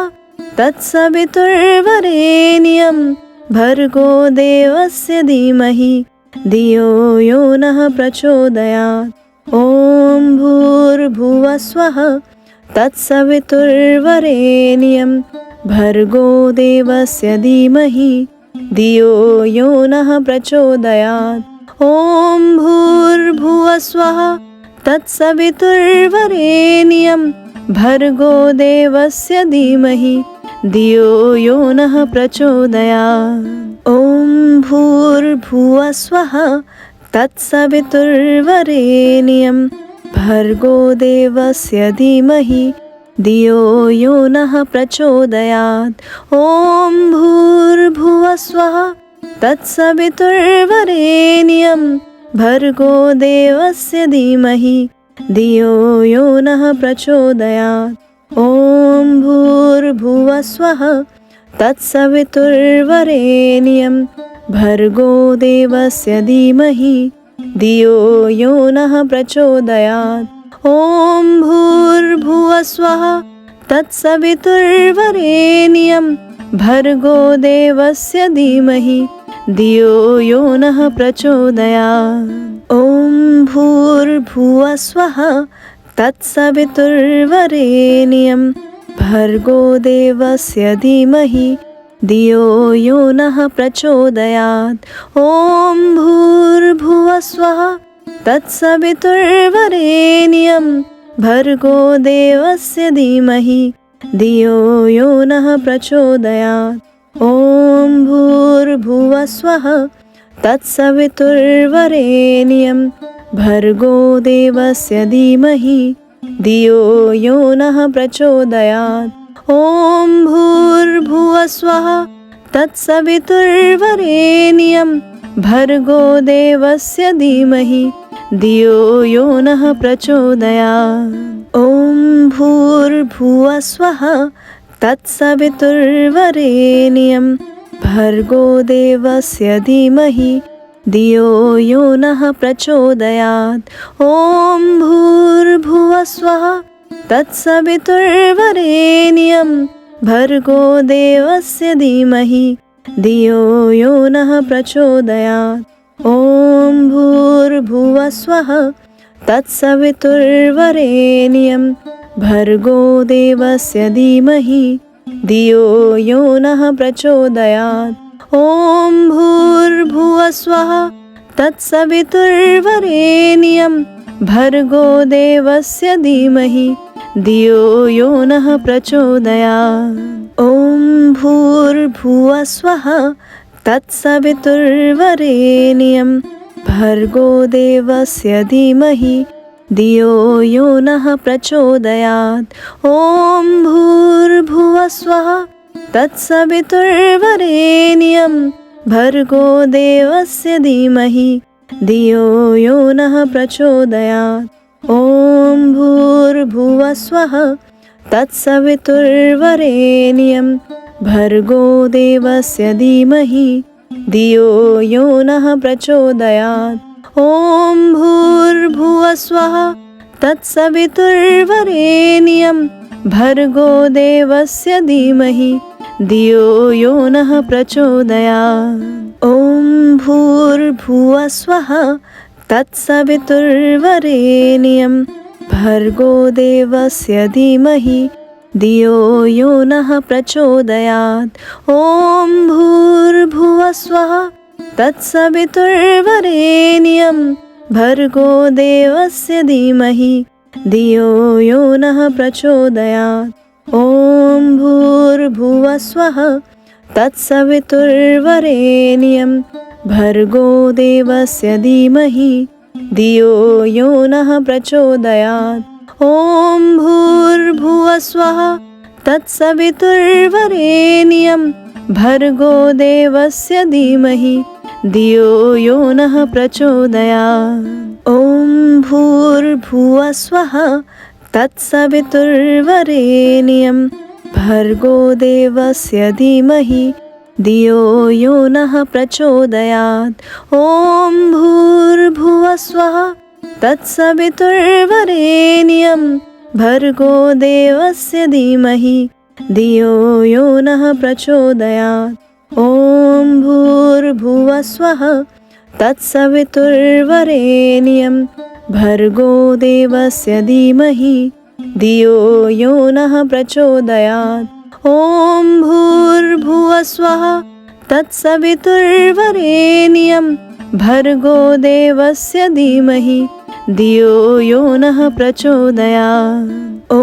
A: तत्सवितुर्वरेण्यं भर्गो देवस्य धीमहि धियो यो नः प्रचोदयात्। ॐ भूर्भुवः स्वः तत्सवितुर्वरेण्यं भर्गो देवस्य धीमहि धियो यो नः प्रचोदयात्। ॐ भूर्भुवः स्वः तत्सवितुर्वरेण्यं भर्गो देवस्य धीमहि धियो यो नः प्रचोदयात्। ॐ भूर्भुवः स्वः तत्सवितुर्वरेण्यं भर्गो देवस्य धीमहि धियो यो नः प्रचोदयात्। ॐ भूर्भुवः स्वः तत्सवितुर्वरेण्यं भर्गो देवस्य धीमहि धियो यो नः प्रचोदयात्। ॐ भूर्भुवः स्वः तत्सवितुर्वरेण्यं भर्गो देवस्य धीमहि धियो यो नः प्रचोदयात्। ॐ भूर्भुवः स्वः तत्सवितुर्वरेण्यं भर्गो देवस्य धीमहि धियो यो नः प्रचोदयात्। ॐ भूर्भुवः स्वः तत्सवितुर्वरेण्यं भर्गो देवस्य धीमहि धियो यो नः प्रचोदयात्। ॐ भूर्भुवः स्वः तत्सवितुर्वरेण्यं भर्गो देवस्य धीमहि धियो यो नः प्रचोदयात्। ॐ भूर्भुवः स्वः तत्सवितुर्वरेण्यं भर्गो देवस्य धीमहि धियो यो नः प्रचोदयात्। ॐ भूर्भुवः स्वः तत्सवितुर्वरेण्यं भर्गो देवस्य धीमहि धियो यो नः प्रचोदयात्। ॐ भूर्भुवः स्वः तत्सवितुर्वरेण्यं भर्गो देवस्य धीमहि धियो यो नः प्रचोदयात्। ॐ भूर्भुवः स्वः तत्सवितुर्वरेण्यं भर्गो देवस्य धीमहि धियो यो नः प्रचोदयात्। ॐ भूर्भुवः स्वः तत्सवितुर्वरेण्यं भर्गो देवस्य धीमहि धियो यो नः प्रचोदयात्। ॐ भूर्भुवः स्वः तत्सवितुर्वरेण्यं भर्गो देवस्य धीमहि धियो यो नः प्रचोदयात्। ॐ भूर्भुवः स्वः तत्सवितुर्वरेण्यं भर्गो देवस्य धीमहि धियो यो नः प्रचोदयात्। ॐ भूर्भुवः स्वः तत्सवितुर्वरेण्यं भर्गो देवस्य धीमहि धियो यो नः प्रचोदयात्। ॐ भूर्भुवः स्वः तत्सवितुर्वरेण्यं भर्गो देवस्य धीमहि धियो यो नः प्रचोदयात्। ॐ भूर्भुवः स्वः तत्सवितुर्वरेण्यं भर्गो देवस्य धीमहि धियो यो नः प्रचोदयात्। ॐ भूर्भुवः स्वः तत्सवितुर्वरेण्यं भर्गो देवस्य धीमहि धियो यो नः प्रचोदयात्। ॐ भूर्भुवस्वः तत्सवितुर्वरेण्यं भर्गो देवस्य धीमहि धियो यो नः प्रचोदयात्। ॐ भूर्भुवस्वः तत्सवितुर्वरेण्यं भर्गो देवस्य धीमहि धियो यो नः प्रचोदयात्। ॐ भूर्भुवस्वः तत्सवितुर्वरेण्यं भर्गो देवस्य धीमहि धियो यो नः प्रचोदयात्। ॐ भूर्भुवस्वः तत्सवितुर्वरेण्यं भर्गो देवस्य धीमहि धियो यो नः प्रचोदयात्। ॐ भूर्भुवस्वः तत्सवितुर्वरेण्यं भर्गो देवस्य धीमहि धियो यो नः प्रचोदयात्। ॐ भूर्भुवस्वः तत्सवितुर्वरेण्यं भर्गो देवस्य धीमहि धियो यो नः प्रचोदयात्। ॐ भूर्भुवस्वः तत्सवितुर्वरेण्यं भर्गो देवस्य धीमहि धियो यो नः प्रचोदयात्। ॐ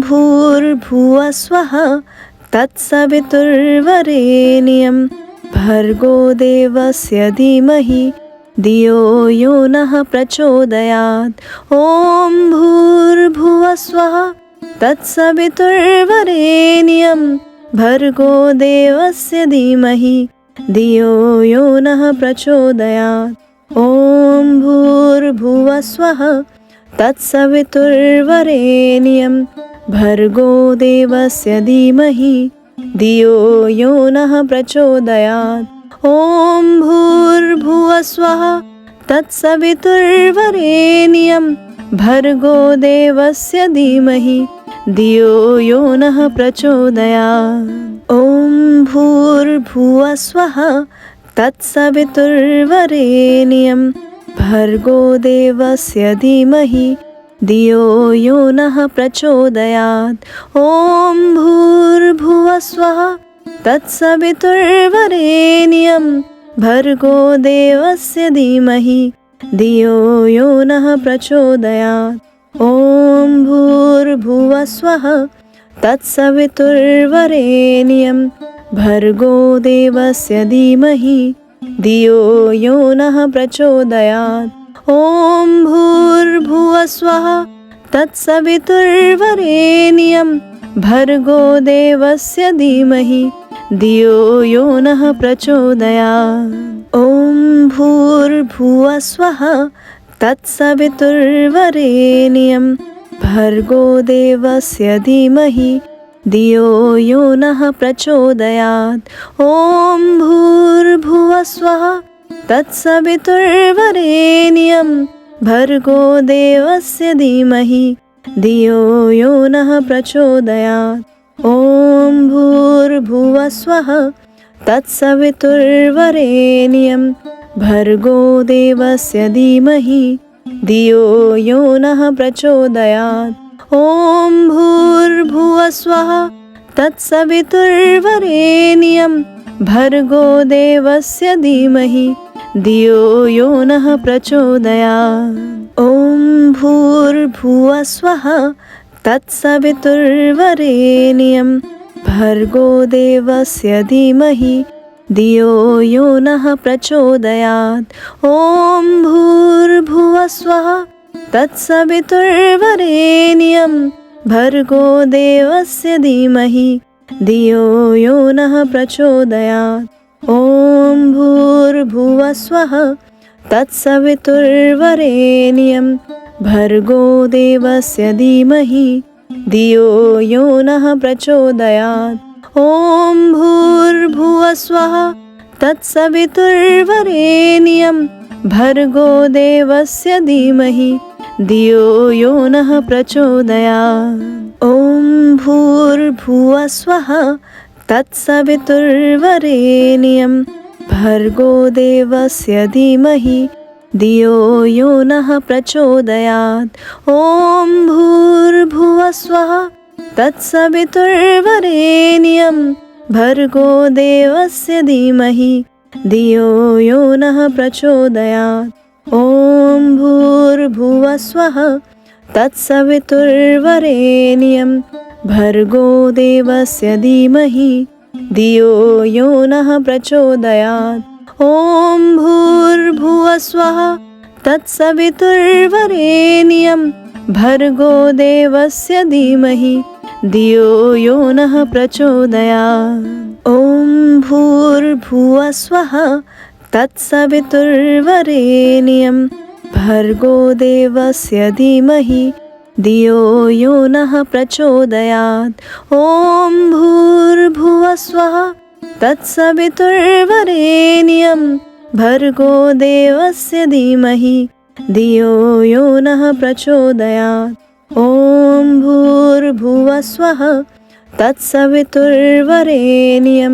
A: भूर्भुवस्वः तत्सवितुर्वरेण्यं भर्गो देवस्य धीमहि धियो यो नः प्रचोदयात्। ॐ भूर्भुवस्वः तत्सवितुर्वरेण्यं भर्गो देवस्य धीमहि धियो यो नः प्रचोदयात्। ॐ भूर्भुवस्वः तत्सवितुर्वरेण्यं भर्गो देवस्य धीमहि धियो यो नः प्रचोदयात्। ॐ भूर्भुवस्वः तत्सवितुर्वरेण्यं भर्गो देवस्य धीमहि धियो यो नः प्रचोदयात्। ॐ भूर्भुवस्वः तत्सवितुर्वरेण्यं भर्गो देवस्य धीमहि धियो यो नः प्रचोदयात्। ॐ भूर्भुवस्वः तत्सवितुर्वरेण्यं भर्गो देवस्य धीमहि धियो यो नः प्रचोदयात्। ॐ भूर्भुवस्वः तत्सवितुर्वरेण्यं भर्गो देवस्य धीमहि धियो यो नः प्रचोदयात्। ॐ भूर्भुवस्वः तत्सवितुर्वरेण्यं भर्गो देवस्य धीमहि धियो यो नः प्रचोदयात्। ॐ भूर्भुवस्वः तत्सवितुर्वरेण्यं भर्गो देवस्य धीमहि धियो यो नः प्रचोदयात्। ॐ भूर्भुवस्वः तत्सवितुर्वरेण्यं भर्गो देवस्य धीमहि धियो यो नः प्रचोदयात्। ॐ भूर्भुवस्वः तत्सवितुर्वरेण्यं भर्गो देवस्य धीमहि धियो यो नः प्रचोदयात्। ॐ भूर्भुवस्वः तत्सवितुर्वरेण्यं भर्गो देवस्य धीमहि धियो यो नः प्रचोदयात्। ॐ भूर्भुवस्वः तत्सवितुर्वरेण्यं भर्गो देवस्य धीमहि धियो यो नः प्रचोदयात्। ॐ भूर्भुवस्वः तत्सवितुर्वरेण्यं भर्गो देवस्य धीमहि धियो यो नः प्रचोदयात्। ॐ भूर्भुवस्वः तत्सवितुर्वरेण्यं भर्गो देवस्य धीमहि धियो यो नः प्रचोदयात्। ॐ भूर्भुवस्वः तत्सवितुर्वरेण्यं भर्गो देवस्य धीमहि धियो यो नः प्रचोदयात्। ॐ भूर्भुवस्वः तत्सवितुर्वरेण्यं भर्गो देवस्य धीमहि धियो यो नः प्रचोदयात्। ॐ भूर्भुवः स्वः तत्सवितुर्वरेण्यं भर्गो देवस्य धीमहि धियो यो नः प्रचोदयात्। ॐ भूर्भुवः स्वः तत्सवितुर्वरेण्यं भर्गो देवस्य धीमहि धियो यो नः प्रचोदयात्। ॐ भूर्भुवः स्वः तत्सवितुर्वरेण्यं भर्गो देवस्य धीमहि धियो यो नः प्रचोदयात्। ॐ भूर्भुवः स्वः तत्सवितुर्वरेण्यं भर्गो देवस्य धीमहि धियो यो नः प्रचोदयात्। ॐ भूर्भुवः स्वः तत्सवितुर्वरेण्यं भर्गो देवस्य धीमहि धियो यो नः प्रचोदयात्। ॐ भूर्भुवः स्वः तत्सवितुर्वरेण्यं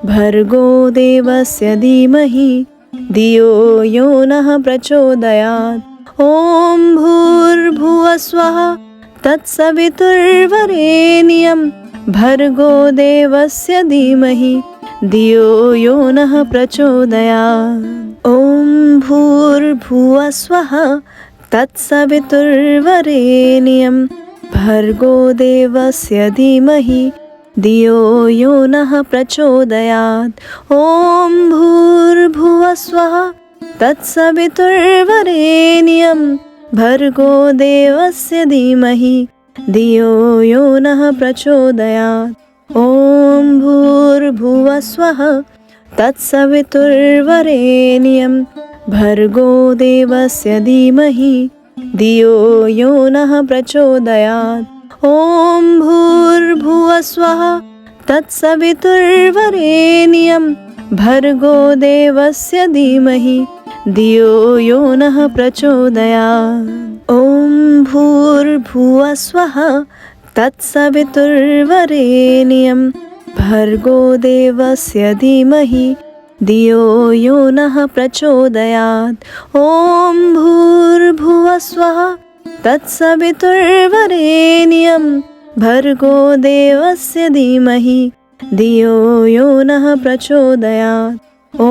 A: भर्गो देवस्य धीमहि धियो यो नः प्रचोदयात्। ॐ भूर्भुवः स्वः तत्सवितुर्वरेण्यं भर्गो देवस्य धीमहि धियो यो नः प्रचोदयात्। ॐ भूर्भुवः स्वः तत्सवितुर्वरेण्यं भर्गो देवस्य धीमहि धियो यो नः प्रचोदयात्। ॐ भूर्भुवः स्वः तत्सवितुर्वरेण्यं भर्गो देवस्य धीमहि धियो यो नः प्रचोदयात्। ॐ भूर्भुवः स्वः तत्सवितुर्वरेण्यं भर्गो देवस्य धीमहि धियो यो नः प्रचोदयात्। ॐ भूर्भुवः स्वः तत्सवितुर्वरेण्यं भर्गो देवस्य धीमहि धियो यो नः प्रचोदयात्। ॐ भूर्भुवः स्वः तत्सवितुर्वरेण्यं भर्गो देवस्य धीमहि धियो यो नः प्रचोदयात्। ॐ भूर्भुवः स्वः तत्सवितुर्वरेण्यं भर्गो देवस्य धीमहि धियो यो नः प्रचोदयात्। ॐ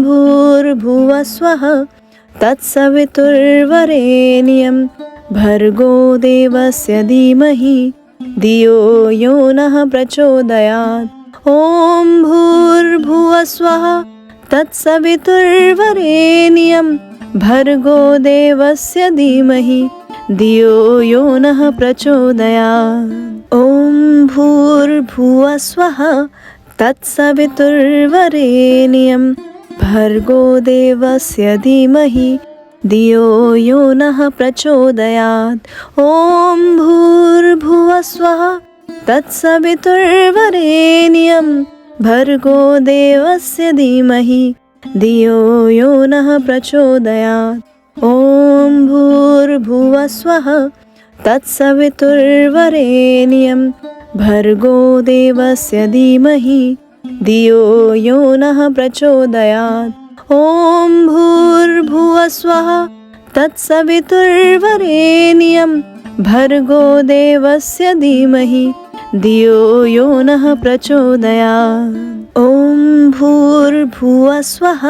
A: भूर्भुवः स्वः तत्सवितुर्वरेण्यं भर्गो देवस्य धीमहि धियो यो नः प्रचोदयात्। ॐ भूर्भुवः स्वः तत्सवितुर्वरेण्यं भर्गो देवस्य धीमहि धियो यो नः प्रचोदयात्। ॐ भूर्भुवः स्वः तत्सवितुर्वरेण्यं भर्गो देवस्य धीमहि धियो यो नः प्रचोदयात्। ॐ भूर्भुवः स्वः तत्सवितुर्वरेण्यं भर्गो देवस्य धीमहि धियो यो नः प्रचोदयात्। ॐ भूर्भुवः स्वः तत्सवितुर्वरेण्यं भर्गो देवस्य धीमहि धियो यो नः प्रचोदयात्। ॐ भूर्भुवः स्वः तत्सवितुर्वरेण्यं भर्गो देवस्य धीमहि धियो यो नः प्रचोदयात्। ॐ भूर्भुवः स्वः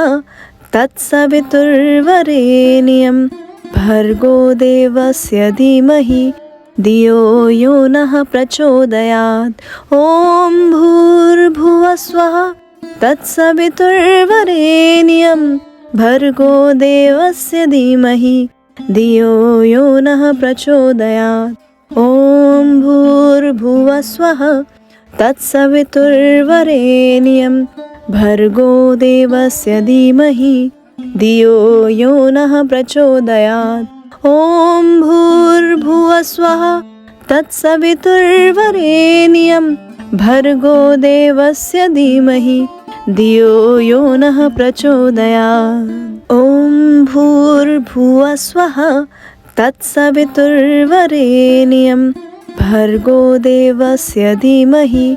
A: तत्सवितुर्वरेण्यं भर्गो देवस्य धीमहि धियो यो नः प्रचोदयात्। ॐ भूर्भुवः स्वः तत्सवितुर्वरेण्यं भर्गो देवस्य धीमहि धियो यो नः प्रचोदयात्। ॐ भूर्भुवः स्वः तत्सवितुर्वरेण्यं भर्गो देवस्य धीमहि धियो यो नः प्रचोदयात्। ॐ भूर्भुवः स्वः तत्सवितुर्वरेण्यं भर्गो देवस्य धीमहि धियो यो नः प्रचोदयात्। ॐ भूर्भुवः स्वः तत्सवितुर्वरेण्यं भर्गो देवस्य धीमहि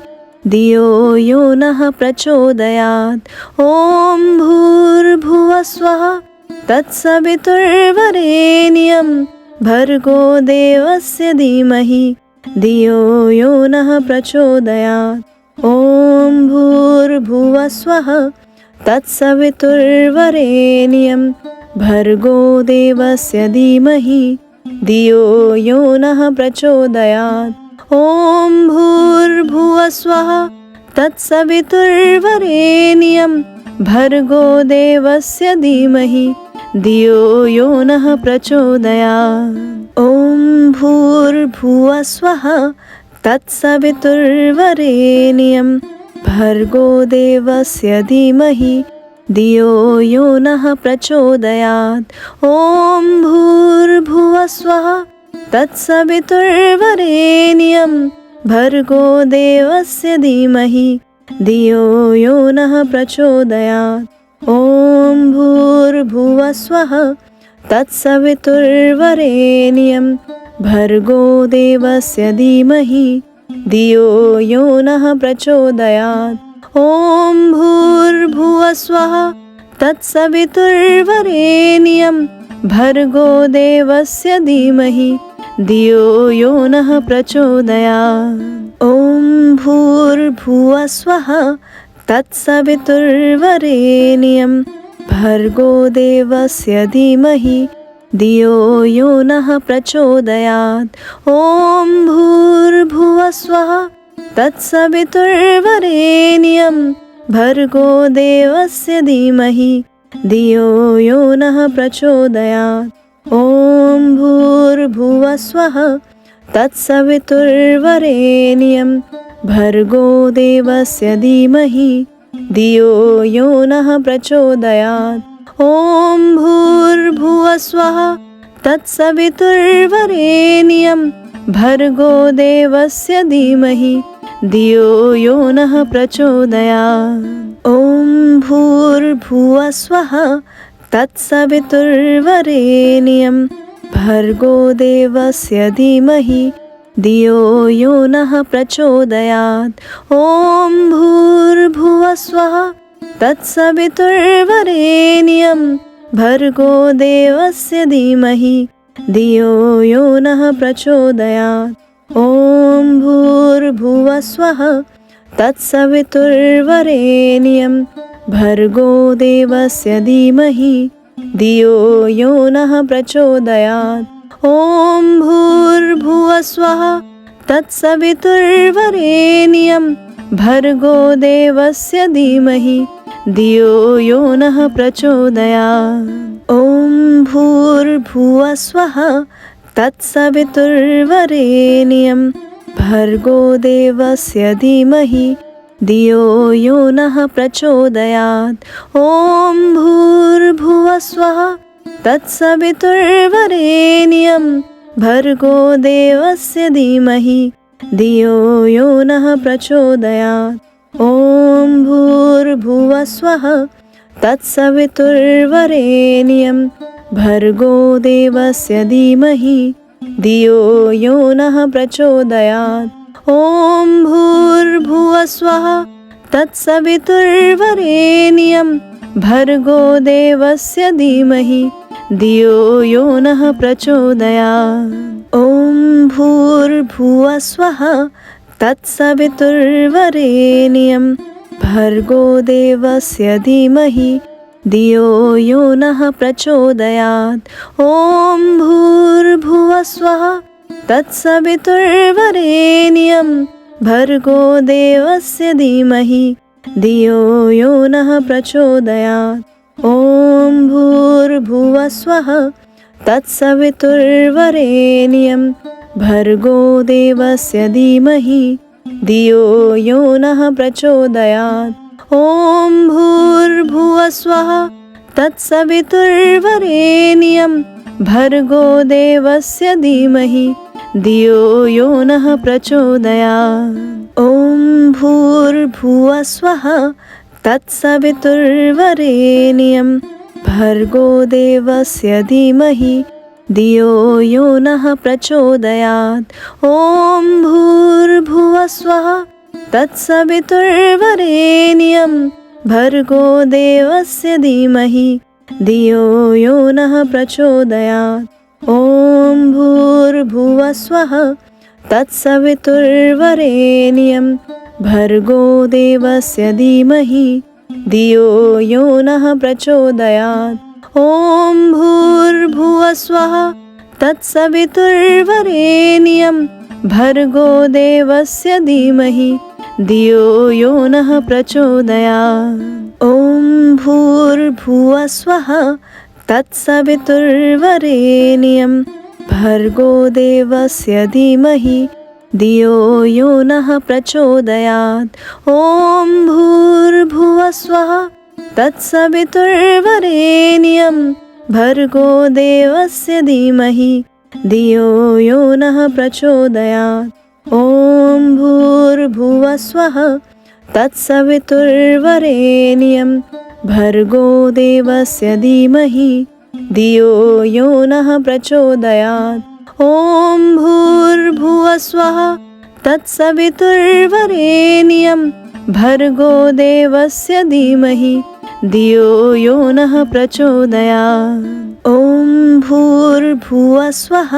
A: धियो यो नः प्रचोदयात्। ॐ भूर्भुवः स्वः तत्सवितुर्वरेण्यं भर्गो देवस्य धीमहि धियो यो नः प्रचोदयात्। ॐ भूर्भुवस्वः तत्सवितुर्वरेण्यं भर्गो देवस्य धीमहि धियो यो नः प्रचोदयात्। ॐ भूर्भुवस्वः तत्सवितुर्वरेण्यं भर्गो देवस्य धीमहि धियो यो नः प्रचोदयात्। ॐ भूर्भुवस्वः तत्सवितुर्वरेण्यं भर्गो देवस्य धीमहि धियो यो नः प्रचोदयात्। ॐ भूर्भुवस्वः तत्सवितुर्वरेण्यं भर्गो देवस्य धीमहि धियो यो नः प्रचोदयात्। ॐ भूर्भुवस्वः तत्सवितुर्वरेण्यं भर्गो देवस्य धीमहि धियो यो नः प्रचोदयात्। ॐ भूर्भुवस्वः तत्सवितुर्वरेण्यं भर्गो देवस्य धीमहि धियो यो नः प्रचोदयात्। ॐ भूर्भुवस्वः तत्सवितुर्वरेण्यं भर्गो देवस्य धीमहि धियो यो नः प्रचोदयात्। ॐ भूर्भुवस्वः तत्सवितुर्वरेण्यं भर्गो देवस्य धीमहि धियो यो नः प्रचोदयात्। ॐ भूर्भुवस्वः तत्सवितुर्वरेण्यं भर्गो देवस्य धीमहि धियो यो नः प्रचोदयात्। ॐ भूर्भुवस्वः तत्सवितुर्वरेण्यं भर्गो देवस्य धीमहि धियो यो नः प्रचोदयात्। ॐ भूर्भुवस्वः तत्सवितुर्वरेण्यं भर्गो देवस्य धीमहि धियो यो नः प्रचोदयात्। ॐ भूर्भुवस्वः तत्सवितुर्वरेण्यं भर्गो देवस्य धीमहि धियो यो नः प्रचोदयात्। ॐ भूर्भुवस्वः तत्सवितुर्वरेण्यं भर्गो देवस्य धीमहि धियो यो नः प्रचोदयात्। ॐ भूर्भुवस्वः तत्सवितुर्वरेण्यं भर्गो देवस्य धीमहि धियो यो नः प्रचोदयात्। ॐ भूर्भुवस्वः तत्सवितुर्वरेण्यं भर्गो देवस्य धीमहि धियो यो नः प्रचोदयात्। ॐ भूर्भुवस्वः तत्सवितुर्वरेण्यं भर्गो देवस्य धीमहि धियो यो नः प्रचोदयात्। ॐ भूर्भुवस्वः तत्सवितुर्वरेण्यं भर्गो देवस्य धीमहि धियो यो नः प्रचोदयात्। ॐ भूर्भुवस्वः तत्सवितुर्वरेण्यं भर्गो देवस्य धीमहि धियो यो नः प्रचोदयात्। ॐ भूर्भुवस्वः तत्सवितुर्वरेण्यं भर्गो देवस्य धीमहि धियो यो नः प्रचोदयात्। ॐ भूर्भुवस्वः तत्सवितुर्वरेण्यं भर्गो देवस्य धीमहि धियो यो नः प्रचोदयात्। ॐ भूर्भुवस्वः तत्सवितुर्वरेण्यं भर्गो देवस्य धीमहि धियो यो नः प्रचोदयात्। ॐ भूर्भुवस्वः तत्सवितुर्वरेण्यं भर्गो देवस्य धीमहि धियो यो नः प्रचोदयात्। ॐ भूर्भुवस्वः तत्सवितुर्वरेण्यं भर्गो देवस्य धीमहि धियो यो नः प्रचोदयात्। ॐ भूर्भुवस्वः तत्सवितुर्वरेण्यं भर्गो देवस्य धीमहि धियो यो नः प्रचोदयात्। ॐ भूर्भुवस्वः तत्सवितुर्वरेण्यं भर्गो देवस्य धीमहि धियो यो नः प्रचोदयात्। ॐ भूर्भुवस्वः तत्सवितुर्वरेण्यं भर्गो देवस्य धीमहि धियो यो नः प्रचोदयात्। ॐ भूर्भुवस्वः तत्सवितुर्वरेण्यं भर्गो देवस्य धीमहि धियो यो नः प्रचोदयात्। ॐ भूर्भुवस्वः तत्सवितुर्वरेण्यं भर्गो देवस्य धीमहि धियो यो नः प्रचोदयात्। ॐ भूर्भुवस्वः तत्सवितुर्वरेण्यं भर्गो देवस्य धीमहि धियो यो नः प्रचोदयात्। ॐ भूर्भुवस्वः तत्सवितुर्वरेण्यं भर्गो देवस्य धीमहि धियो यो नः प्रचोदयात्। ॐ भूर्भुवस्वः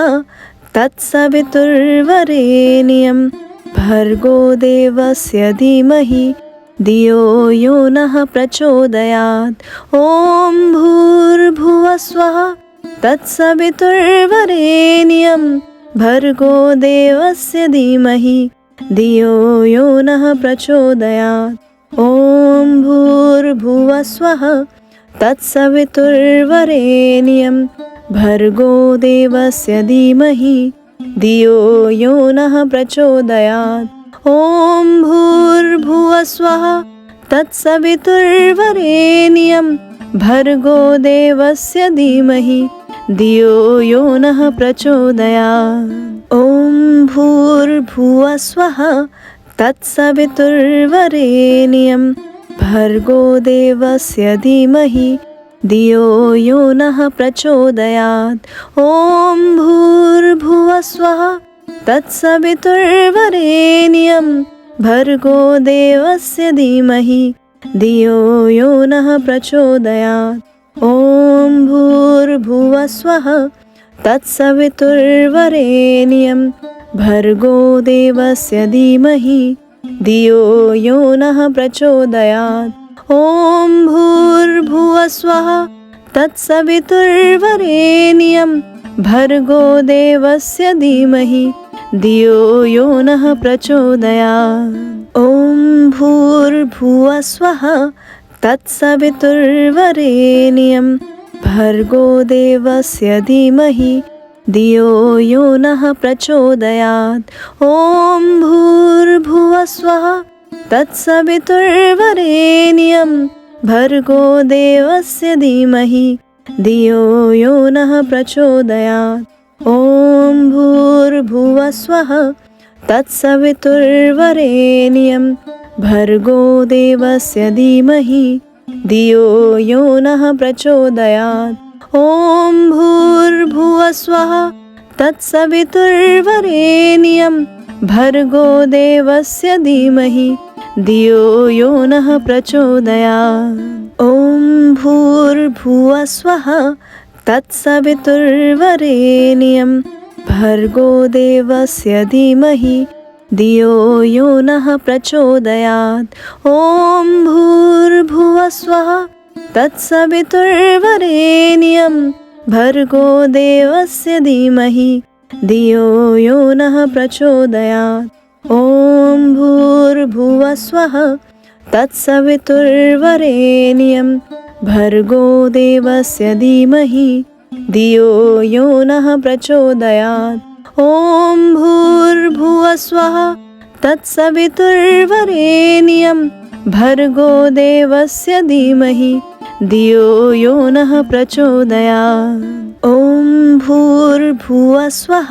A: तत्सवितुर्वरेण्यं भर्गो देवस्य धीमहि धियो यो नः प्रचोदयात्। ॐ भूर्भुवस्वः तत्सवितुर्वरेण्यं भर्गो देवस्य धीमहि धियो यो नः प्रचोदयात्। ॐ भूर्भुवस्वः तत्सवितुर्वरेण्यं भर्गो देवस्य धीमहि धियो यो नः प्रचोदयात्। ॐ भूर्भुवस्वः तत्सवितुर्वरेण्यं भर्गो देवस्य धीमहि धियो यो नः प्रचोदयात्। ॐ भूर्भुवस्वः तत्सवितुर्वरेण्यं भर्गो देवस्य धीमहि धियो यो नः प्रचोदयात्। ॐ भूर्भुवस्वः तत्सवितुर्वरेण्यं भर्गो देवस्य धीमहि धियो यो नः प्रचोदयात्। ॐ भूर्भुवस्वः तत्सवितुर्वरेण्यं भर्गो देवस्य धीमहि धियो यो नः प्रचोदयात्। ॐ भूर्भुवस्वः तत्सवितुर्वरेण्यं भर्गो देवस्य धीमहि धियो यो नः प्रचोदयात्। ॐ भूर्भुवस्वः तत्सवितुर्वरेण्यं भर्गो देवस्य धीमहि धियो यो नः प्रचोदयात्। ॐ भूर्भुवस्वः तत्सवितुर्वरेण्यं भर्गो देवस्य धीमहि धियो यो नः प्रचोदयात्। ॐ भूर्भुवस्वः तत्सवितुर्वरेण्यं भर्गो देवस्य धीमहि धियो यो नः प्रचोदयात्। ॐ भूर्भुवस्वः तत्सवितुर्वरेण्यं भर्गो देवस्य धीमहि धियो यो नः प्रचोदयात्। ॐ भूर्भुवस्वः तत्सवितुर्वरेण्यं भर्गो देवस्य धीमहि धियो यो नः प्रचोदयात्। ॐ भूर्भुवस्वः तत्सवितुर्वरेण्यं भर्गो देवस्य धीमहि धियो यो नः प्रचोदयात्। ॐ भूर्भुवस्वः तत्सवितुर्वरेण्यं भर्गो देवस्य धीमहि धियो यो नः प्रचोदयात्। ॐ भूर्भुवस्वः तत्सवितुर्वरेण्यं भर्गो देवस्य धीमहि धियो यो नः प्रचोदयात्। ॐ भूर्भुवस्वः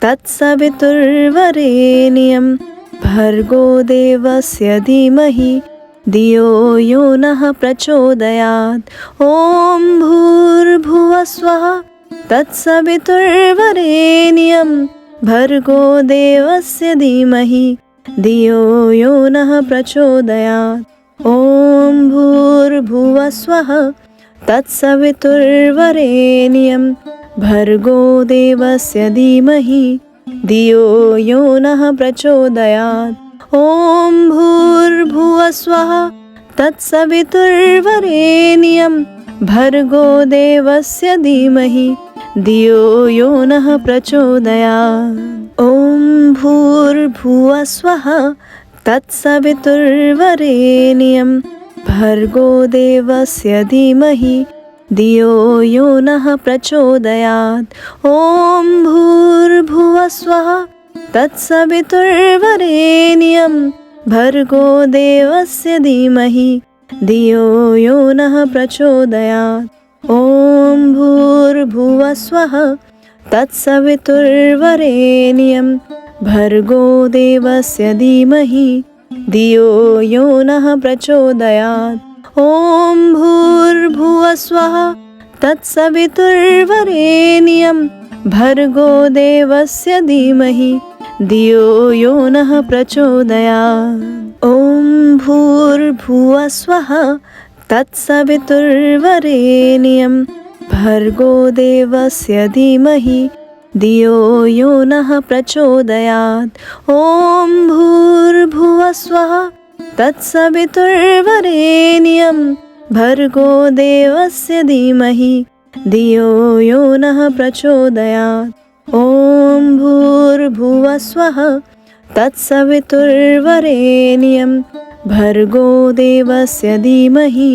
A: तत्सवितुर्वरेण्यं भर्गो देवस्य धीमहि धियो यो नः प्रचोदयात्। ॐ भूर्भुवस्वः तत्सवितुर्वरेण्यं भर्गो देवस्य धीमहि धियो यो नः प्रचोदयात्। ॐ भूर्भुवस्वः तत्सवितुर्वरेण्यं भर्गो देवस्य धीमहि धियो यो नः प्रचोदयात्। ॐ भूर्भुवस्वः तत्सवितुर्वरेण्यं भर्गो देवस्य धीमहि धियो यो नः प्रचोदयात्। ॐ भूर्भुवस्वः तत्सवितुर्वरेण्यं भर्गो देवस्य धीमहि धियो यो नः प्रचोदयात्। ॐ भूर्भुवस्वः तत्सवितुर्वरेण्यं भर्गो देवस्य धीमहि धियो यो नः प्रचोदयात्। ॐ भूर्भुवस्वः तत्सवितुर्वरेण्यं भर्गो देवस्य धीमहि धियो यो नः प्रचोदयात्। ॐ भूर्भुवस्वः तत्सवितुर्वरेण्यं भर्गो देवस्य धीमहि धियो यो नः प्रचोदयात्। ॐ भूर्भुवस्वः तत्सवितुर्वरेण्यं भर्गो देवस्य धीमहि धियो यो नः प्रचोदयात्। ॐ भूर्भुवस्वः तत्सवितुर्वरेण्यं भर्गो देवस्य धीमहि धियो यो नः प्रचोदयात्। ॐ भूर्भुवस्वः तत्सवितुर्वरेण्यं भर्गो देवस्य धीमहि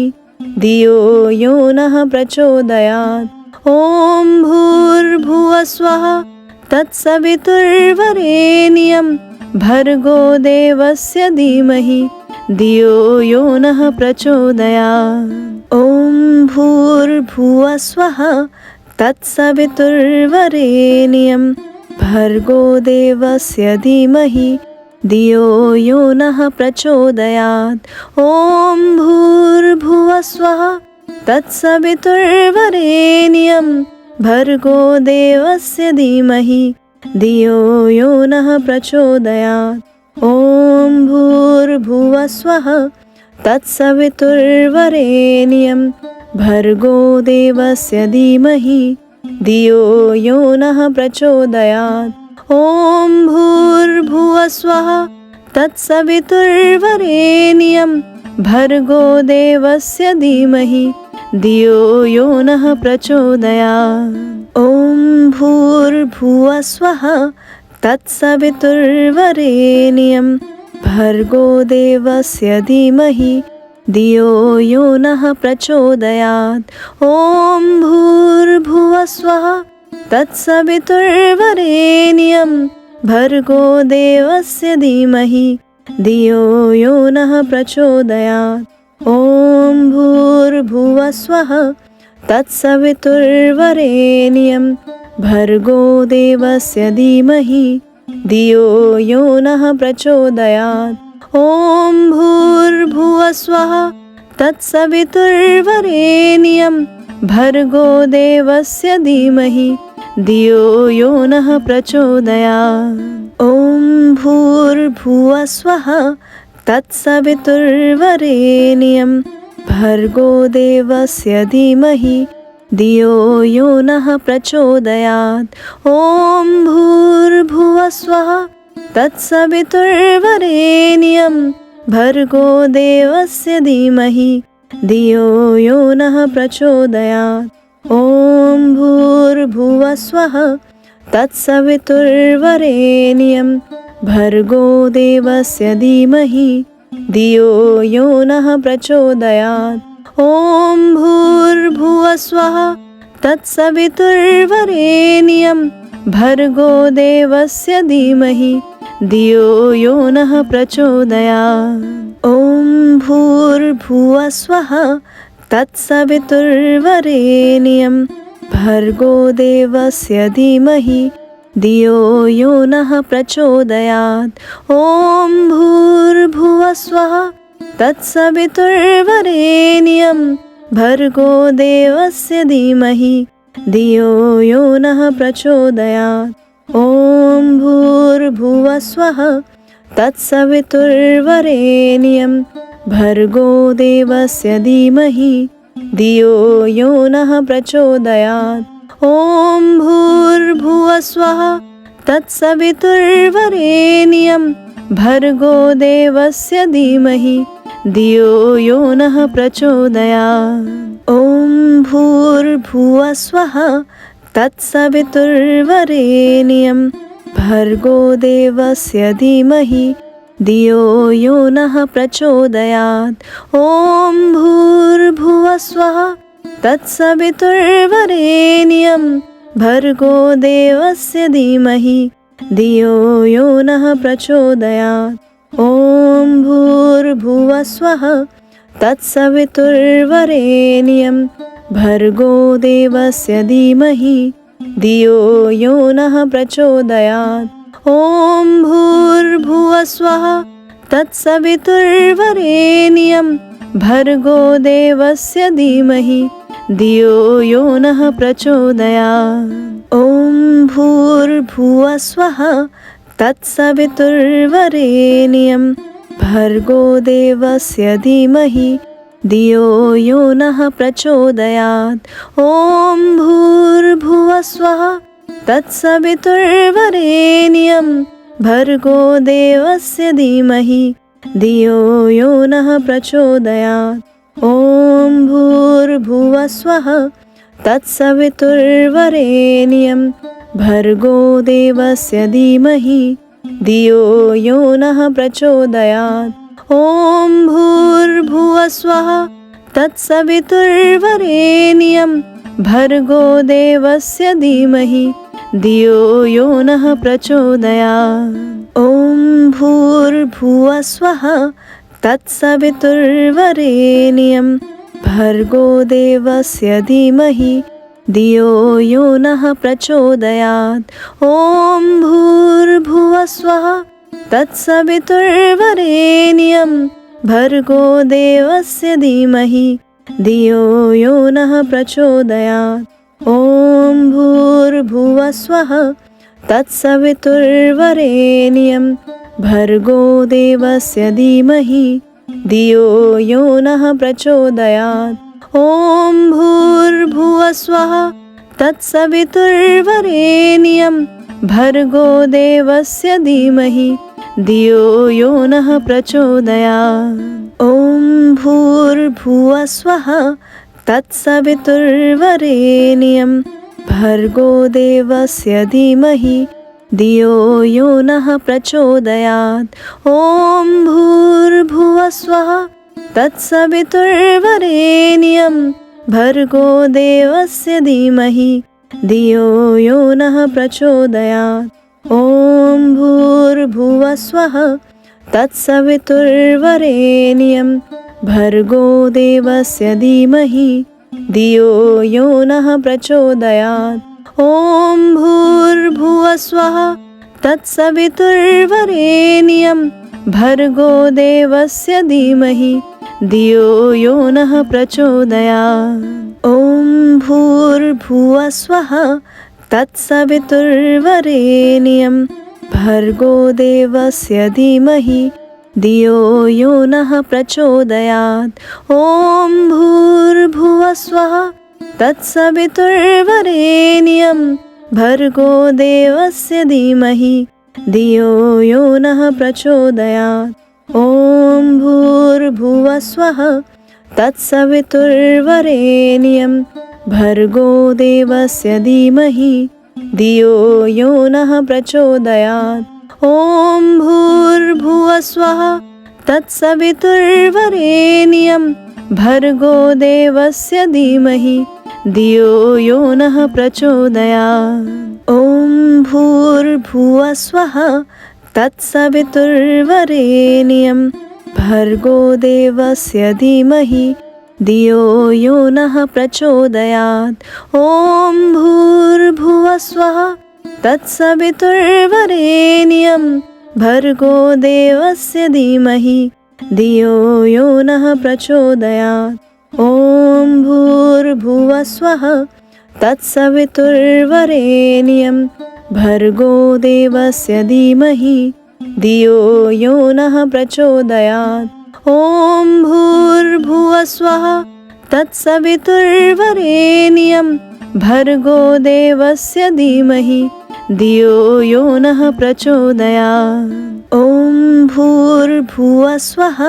A: धियो यो नः प्रचोदयात्। ॐ भूर्भुवस्वः तत्सवितुर्वरेण्यं भर्गो देवस्य धीमहि धियो यो नः प्रचोदयात्। ॐ भूर्भुवस्वः तत्सवितुर्वरेण्यं भर्गो देवस्य धीमहि धियो यो नः प्रचोदयात्। ॐ भूर्भुवस्वः तत्सवितुर्वरेण्यं भर्गो देवस्य धीमहि धियो यो नः प्रचोदयात्। ॐ भूर्भुवस्वः तत्सवितुर्वरेण्यं भर्गो देवस्य धीमहि धियो यो नः प्रचोदयात्। ॐ भूर्भुवस्वः तत्सवितुर्वरेण्यं भर्गो देवस्य धीमहि धियो यो नः प्रचोदयात्। ॐ भूर्भुवस्वः तत्सवितुर्वरेण्यं भर्गो देवस्य धीमहि धियो यो नः प्रचोदयात्। ॐ भूर्भुवस्वः तत्सवितुर्वरेण्यं भर्गो देवस्य धीमहि धियो यो नः प्रचोदयात्। ॐ भूर्भुवस्वः तत्सवितुर्वरेण्यं भर्गो देवस्य धीमहि धियो यो नः प्रचोदयात्। ॐ भूर्भुवस्वः तत्सवितुर्वरेण्यं भर्गो देवस्य धीमहि धियो यो नः प्रचोदयात्। ॐ भूर्भुवस्वः तत्सवितुर्वरेण्यं भर्गो देवस्य धीमहि धियो यो नः प्रचोदयात्। ॐ भूर्भुवस्वः तत्सवितुर्वरेण्यं भर्गो देवस्य धीमहि धियो यो नः प्रचोदयात्। ॐ भूर्भुवस्वः तत्सवितुर्वरेण्यं भर्गो देवस्य धीमहि धियो यो नः प्रचोदयात्। ॐ भूर्भुवस्वः तत्सवितुर्वरेण्यं भर्गो देवस्य धीमहि धियो यो नः प्रचोदयात्। ॐ भूर्भुवस्वः तत्सवितुर्वरेण्यं भर्गो देवस्य धीमहि धियो यो नः प्रचोदयात्। ॐ भूर्भुवस्वः तत्सवितुर्वरेण्यं भर्गो देवस्य धीमहि धियो यो नः प्रचोदयात्। ॐ भूर्भुवस्वः तत्सवितुर्वरेण्यं भर्गो देवस्य धीमहि धियो यो नः प्रचोदयात्। ॐ भूर्भुवस्वः तत्सवितुर्वरेण्यं भर्गो देवस्य धीमहि धियो यो नः प्रचोदयात्। ॐ भूर्भुवस्वः तत्सवितुर्वरेण्यं भर्गो देवस्य धीमहि धियो यो नः प्रचोदयात्। ॐ भूर्भुवस्वः तत्सवितुर्वरेण्यं भर्गो देवस्य धीमहि धियो यो नः प्रचोदयात्। ॐ भूर्भुवस्वः तत्सवितुर्वरेण्यं भर्गो देवस्य धीमहि धियो यो नः प्रचोदयात्। ॐ भूर्भुवस्वः तत्सवितुर्वरेण्यं भर्गो देवस्य धीमहि धियो यो नः प्रचोदयात्। ॐ भूर्भुवस्वः तत्सवितुर्वरेण्यं भर्गो देवस्य धीमहि धियो यो नः प्रचोदयात्। ॐ भूर्भुवस्वः तत्सवितुर्वरेण्यं भर्गो देवस्य धीमहि धियो यो नः प्रचोदयात्। ॐ भूर्भुवस्वः तत्सवितुर्वरेण्यं भर्गो देवस्य धीमहि धियो यो नः प्रचोदयात्। ॐ भूर्भुवस्वः तत्सवितुर्वरेण्यं भर्गो देवस्य धीमहि धियो यो नः प्रचोदयात्। ॐ भूर्भुवस्वः तत्सवितुर्वरेण्यं भर्गो देवस्य धीमहि धियो यो नः प्रचोदयात्। ॐ भूर्भुवस्वः तत्सवितुर्वरेण्यं भर्गो देवस्य धीमहि धियो यो नः प्रचोदयात्। ॐ भूर्भुवस्वः तत्सवितुर्वरेण्यं भर्गो देवस्य धीमहि धियो यो नः प्रचोदयात्। ॐ भूर्भुवस्वः तत्सवितुर्वरेण्यं भर्गो देवस्य धीमहि धियो यो नः प्रचोदयात्। ॐ भूर्भुवस्वः तत्सवितुर्वरेण्यं भर्गो देवस्य धीमहि धियो यो नः प्रचोदयात्। ॐ भूर्भुवस्वः तत्सवितुर्वरेण्यं भर्गो देवस्य धीमहि धियो यो नः प्रचोदयात्। ॐ भूर्भुवस्वः तत्सवितुर्वरेण्यं भर्गो देवस्य धीमहि धियो यो नः प्रचोदयात्। ॐ भूर्भुवस्वः तत्सवितुर्वरेण्यं भर्गो देवस्य धीमहि धियो यो नः प्रचोदयात्। ॐ भूर्भुवस्वः तत्सवितुर्वरेण्यं भर्गो देवस्य धीमहि धियो यो नः प्रचोदयात्। ॐ भूर्भुवस्वः तत्सवितुर्वरेण्यं भर्गो देवस्य धीमहि धियो यो नः प्रचोदयात्। ॐ भूर्भुवस्वः तत्सवितुर्वरेण्यं भर्गो देवस्य धीमहि धियो यो नः प्रचोदयात्। ॐ भूर्भुवस्वः तत्सवितुर्वरेण्यं भर्गो देवस्य धीमहि धियो यो नः प्रचोदयात्। ॐ भूर्भुवस्वः तत्सवितुर्वरेण्यं भर्गो देवस्य धीमहि धियो यो नः प्रचोदयात्। ॐ भूर्भुवस्वः तत्सवितुर्वरेण्यं भर्गो देवस्य धीमहि धियो यो नः प्रचोदयात्। ॐ भूर्भुवस्वः तत्सवितुर्वरेण्यं भर्गो देवस्य धीमहि धियो यो नः प्रचोदयात्। ॐ भूर्भुवस्वः तत्सवितुर्वरेण्यं भर्गो देवस्य धीमहि धियो यो नः प्रचोदयात्। ॐ भूर्भुवः स्वः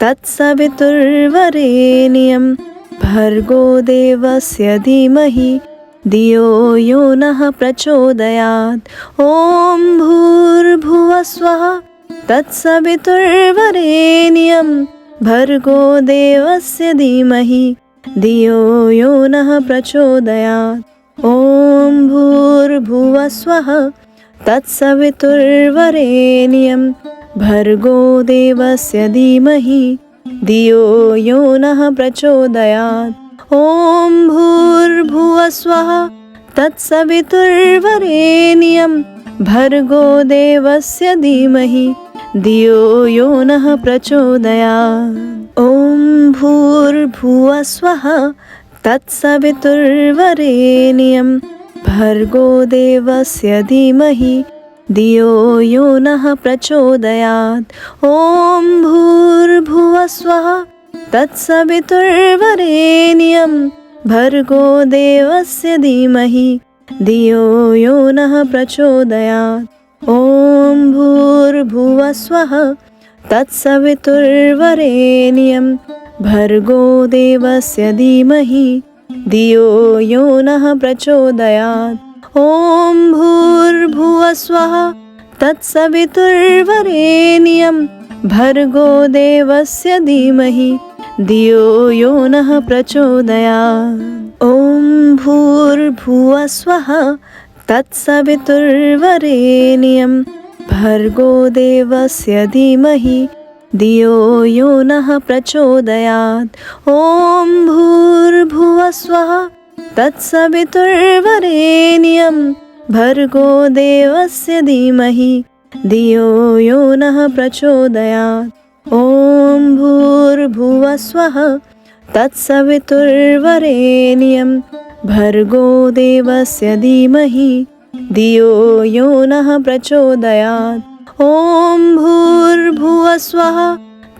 A: तत्सवितुर्वरेण्यं भर्गो देवस्य धीमहि धियो यो नः प्रचोदयात्। ॐ भूर्भुवः स्वः तत्सवितुर्वरेण्यं भर्गो देवस्य धीमहि धियो यो नः प्रचोदयात्। ॐ भूर्भुवः स्वः तत्सवितुर्वरेण्यं भर्गो देवस्य धीमहि धियो यो नः प्रचोदयात्। ॐ भूर्भुवः स्वः तत्सवितुर्वरेण्यं भर्गो देवस्य धीमहि धियो यो नः प्रचोदयात्। ॐ भूर्भुवः स्वः तत्सवितुर्वरेण्यं भर्गो देवस्य धीमहि धियो यो नः प्रचोदयात्। ॐ भूर्भुवः स्वः तत्सवितुर्वरेण्यं भर्गो देवस्य धीमहि धियो यो नः प्रचोदयात्। ॐ भूर्भुवः स्वः तत्सवितुर्वरेण्यं भर्गो देवस्य धीमहि धियो यो नः प्रचोदयात्। ॐ भूर्भुवः स्वः तत्सवितुर्वरेण्यं भर्गो देवस्य धीमहि धियो यो नः प्रचोदयात्। ॐ भूर्भुवः स्वः तत्सवितुर्वरेण्यं भर्गो देवस्य धीमहि धियो यो नः प्रचोदयात्। ॐ भूर्भुवः स्वः तत्सवितुर्वरेण्यं भर्गो देवस्य धीमहि धियो यो नः प्रचोदयात्। ॐ भूर्भुवः स्वः तत्सवितुर्वरेण्यं भर्गो देवस्य धीमहि धियो यो नः प्रचोदयात्। ॐ भूर्भुवः स्वः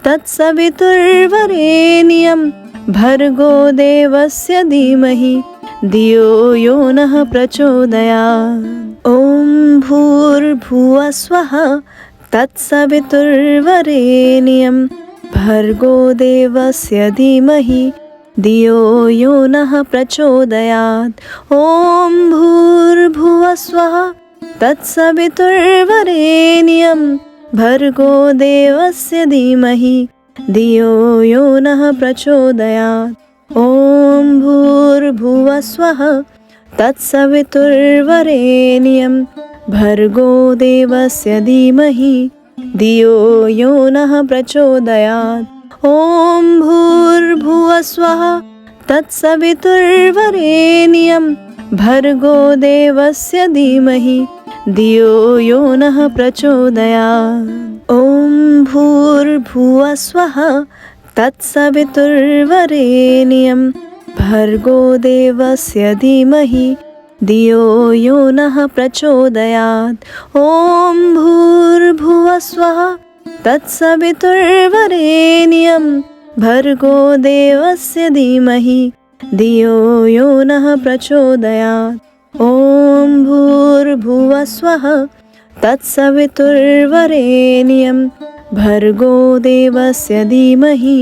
A: तत्सवितुर्वरेण्यं भर्गो देवस्य धीमहि धियो यो नः प्रचोदयात्। ॐ भूर्भुवः स्वः तत्सवितुर्वरेण्यं भर्गो देवस्य धीमहि धियो यो नः प्रचोदयात्। ॐ भूर्भुवः स्वः तत्सवितुर्वरेण्यं भर्गो देवस्य धीमहि धियो यो नः प्रचोदयात्। ॐ भूर्भुवः स्वः तत्सवितुर्वरेण्यं भर्गो देवस्य धीमहि धियो यो नः प्रचोदयात्। ॐ भूर्भुवः स्वः तत्सवितुर्वरेण्यं भर्गो देवस्य धीमहि धियो यो नः प्रचोदयात्। ॐ भूर्भुवः स्वः तत्सवितुर्वरेण्यं भर्गो देवस्य धीमहि धियो यो नः प्रचोदयात्। ॐ भूर्भुवः स्वः तत्सवितुर्वरेण्यं भर्गो देवस्य धीमहि धियो यो नः प्रचोदयात्। ॐ भूर्भुवः स्वः तत्सवितुर्वरेण्यं भर्गो देवस्य धीमहि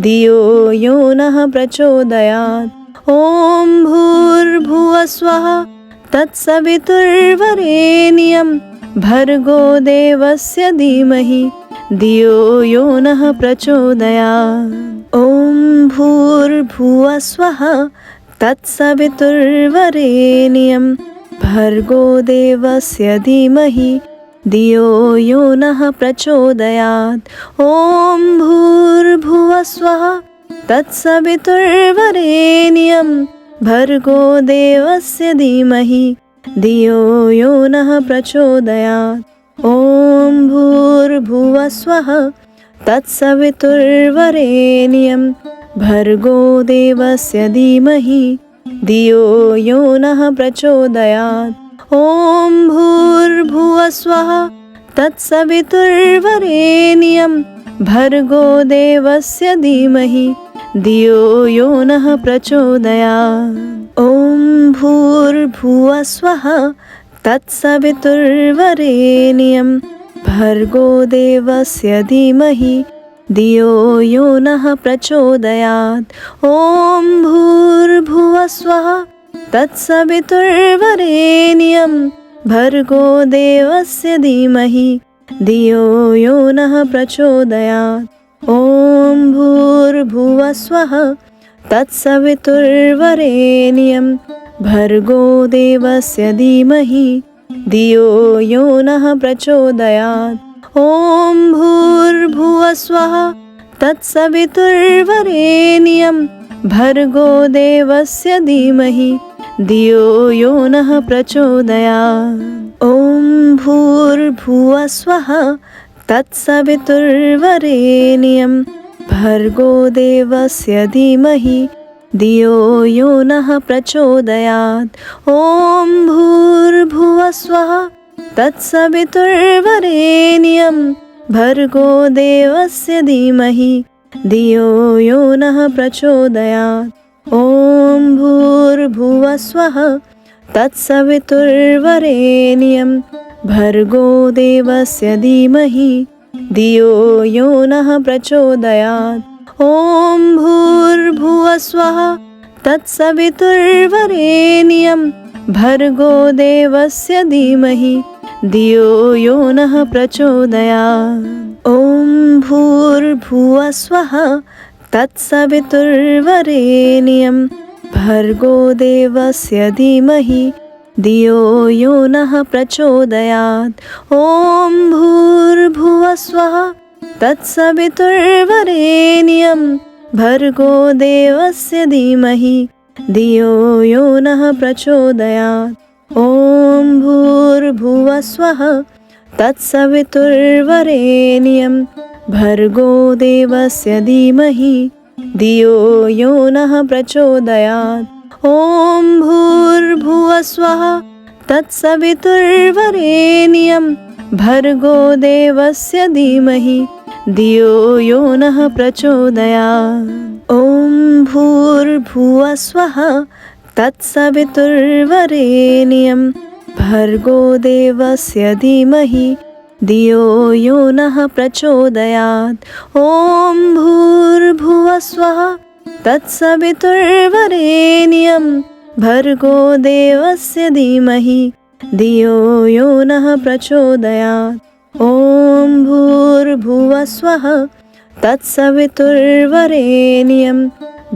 A: धियो यो नः प्रचोदयात्। ॐ भूर्भुवः स्वः तत्सवितुर्वरेण्यं भर्गो देवस्य धीमहि धियो यो नः प्रचोदयात्। ॐ भूर्भुवः स्वः तत्सवितुर्वरेण्यं भर्गो देवस्य धीमहि धियो यो नः प्रचोदयात्। ॐ भूर्भुवः स्वः तत्सवितुर्वरेण्यं भर्गो देवस्य धीमहि धियो यो नः प्रचोदयात्। ॐ भूर्भुवः स्वः तत्सवितुर्वरेण्यं भर्गो देवस्य धीमहि धियो यो नः प्रचोदयात्। ॐ भूर्भुवः स्वः तत्सवितुर्वरेण्यं भर्गो देवस्य धीमहि धियो यो नः प्रचोदयात्। ॐ भूर्भुवः स्वः तत्सवितुर्वरेण्यं भर्गो देवस्य धीमहि धियो यो नः प्रचोदयात्। ॐ भूर्भुवः स्वः तत्सवितुर्वरेण्यं भर्गो देवस्य धीमहि धियो यो नः प्रचोदयात्। ॐ भूर्भुवः स्वः तत्सवितुर्वरेण्यं भर्गो देवस्य धीमहि धियो यो नः प्रचोदयात्। ॐ भूर्भुवः स्वः तत्सवितुर्वरेण्यं भर्गो देवस्य धीमहि धियो यो नः प्रचोदयात्। ॐ भूर्भुवः स्वः तत्सवितुर्वरेण्यं भर्गो देवस्य धीमहि धियो यो नः प्रचोदयात्। ॐ भूर्भुवः स्वः तत्सवितुर्वरेण्यं भर्गो देवस्य धीमहि धियो यो नः प्रचोदयात्। ॐ भूर्भुवः स्वः तत्सवितुर्वरेण्यं भर्गो देवस्य धीमहि धियो यो नः प्रचोदयात्। ॐ भूर्भुवः स्वः तत्सवितुर्वरेण्यं भर्गो देवस्य धीमहि धियो यो नः प्रचोदयात्। ॐ भूर्भुवः स्वः तत्सवितुर्वरेण्यं भर्गो देवस्य धीमहि धियो यो नः प्रचोदयात्। ॐ भूर्भुवः स्वः तत्सवितुर्वरेण्यं भर्गो देवस्य धीमहि धियो यो नः प्रचोदयात्। ॐ भूर्भुवः स्वः तत्सवितुर्वरेण्यं भर्गो देवस्य धीमहि धियो यो नः प्रचोदयात्। ॐ भूर्भुवः स्वः तत्सवितुर्वरेण्यं भर्गो देवस्य धीमहि धियो यो नः प्रचोदयात्। ॐ भूर्भुवः स्वः तत्सवितुर्वरेण्यं भर्गो देवस्य धीमहि धियो यो नः प्रचोदयात्। ॐ भूर्भुवः स्वः तत्सवितुर्वरेण्यं भर्गो देवस्य धीमहि धियो यो नः प्रचोदयात्। ॐ भूर्भुवः स्वः तत्सवितुर्वरेण्यं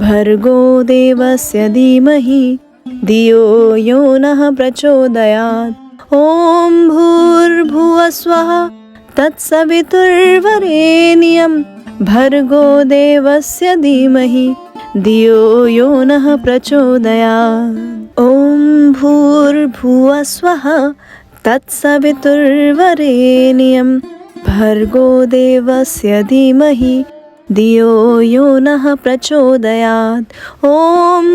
A: भर्गो देवस्य धीमहि धियो यो नः प्रचोदयात्। ॐ भूर्भुवः स्वः तत्सवितुर्वरेण्यं भर्गो देवस्य धीमहि धियो यो नः प्रचोदयात्। ॐ भूर्भुवः स्वः तत्सवितुर्वरेण्यं भर्गो देवस्य धीमहि धियो यो नः प्रचोदयात्। ॐ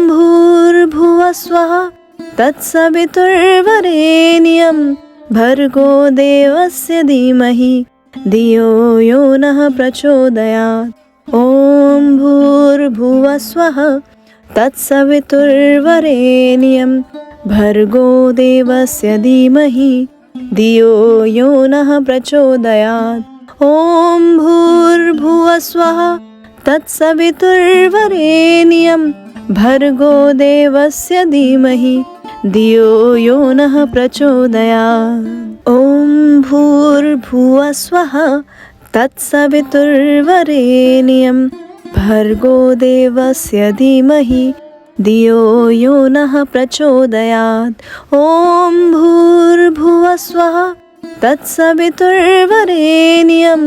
A: भूर्भुवः स्वः तत्सवितुर्वरेण्यं भर्गो देवस्य धीमहि धियो यो नः प्रचोदयात्। ॐ भूर्भुवः स्वः तत्सवितुर्वरेण्यं भर्गो देवस्य धीमहि धियो यो नः प्रचोदयात्। ॐ भूर्भुवः स्वः तत्सवितुर्वरेण्यं भर्गो देवस्य धीमहि धियो यो नः प्रचोदयात्। ॐ भूर्भुवः स्वः तत्सवितुर्वरेण्यं भर्गो देवस्य धीमहि धियो यो नः प्रचोदयात्। ॐ भूर्भुवः स्वः तत्सवितुर्वरेण्यं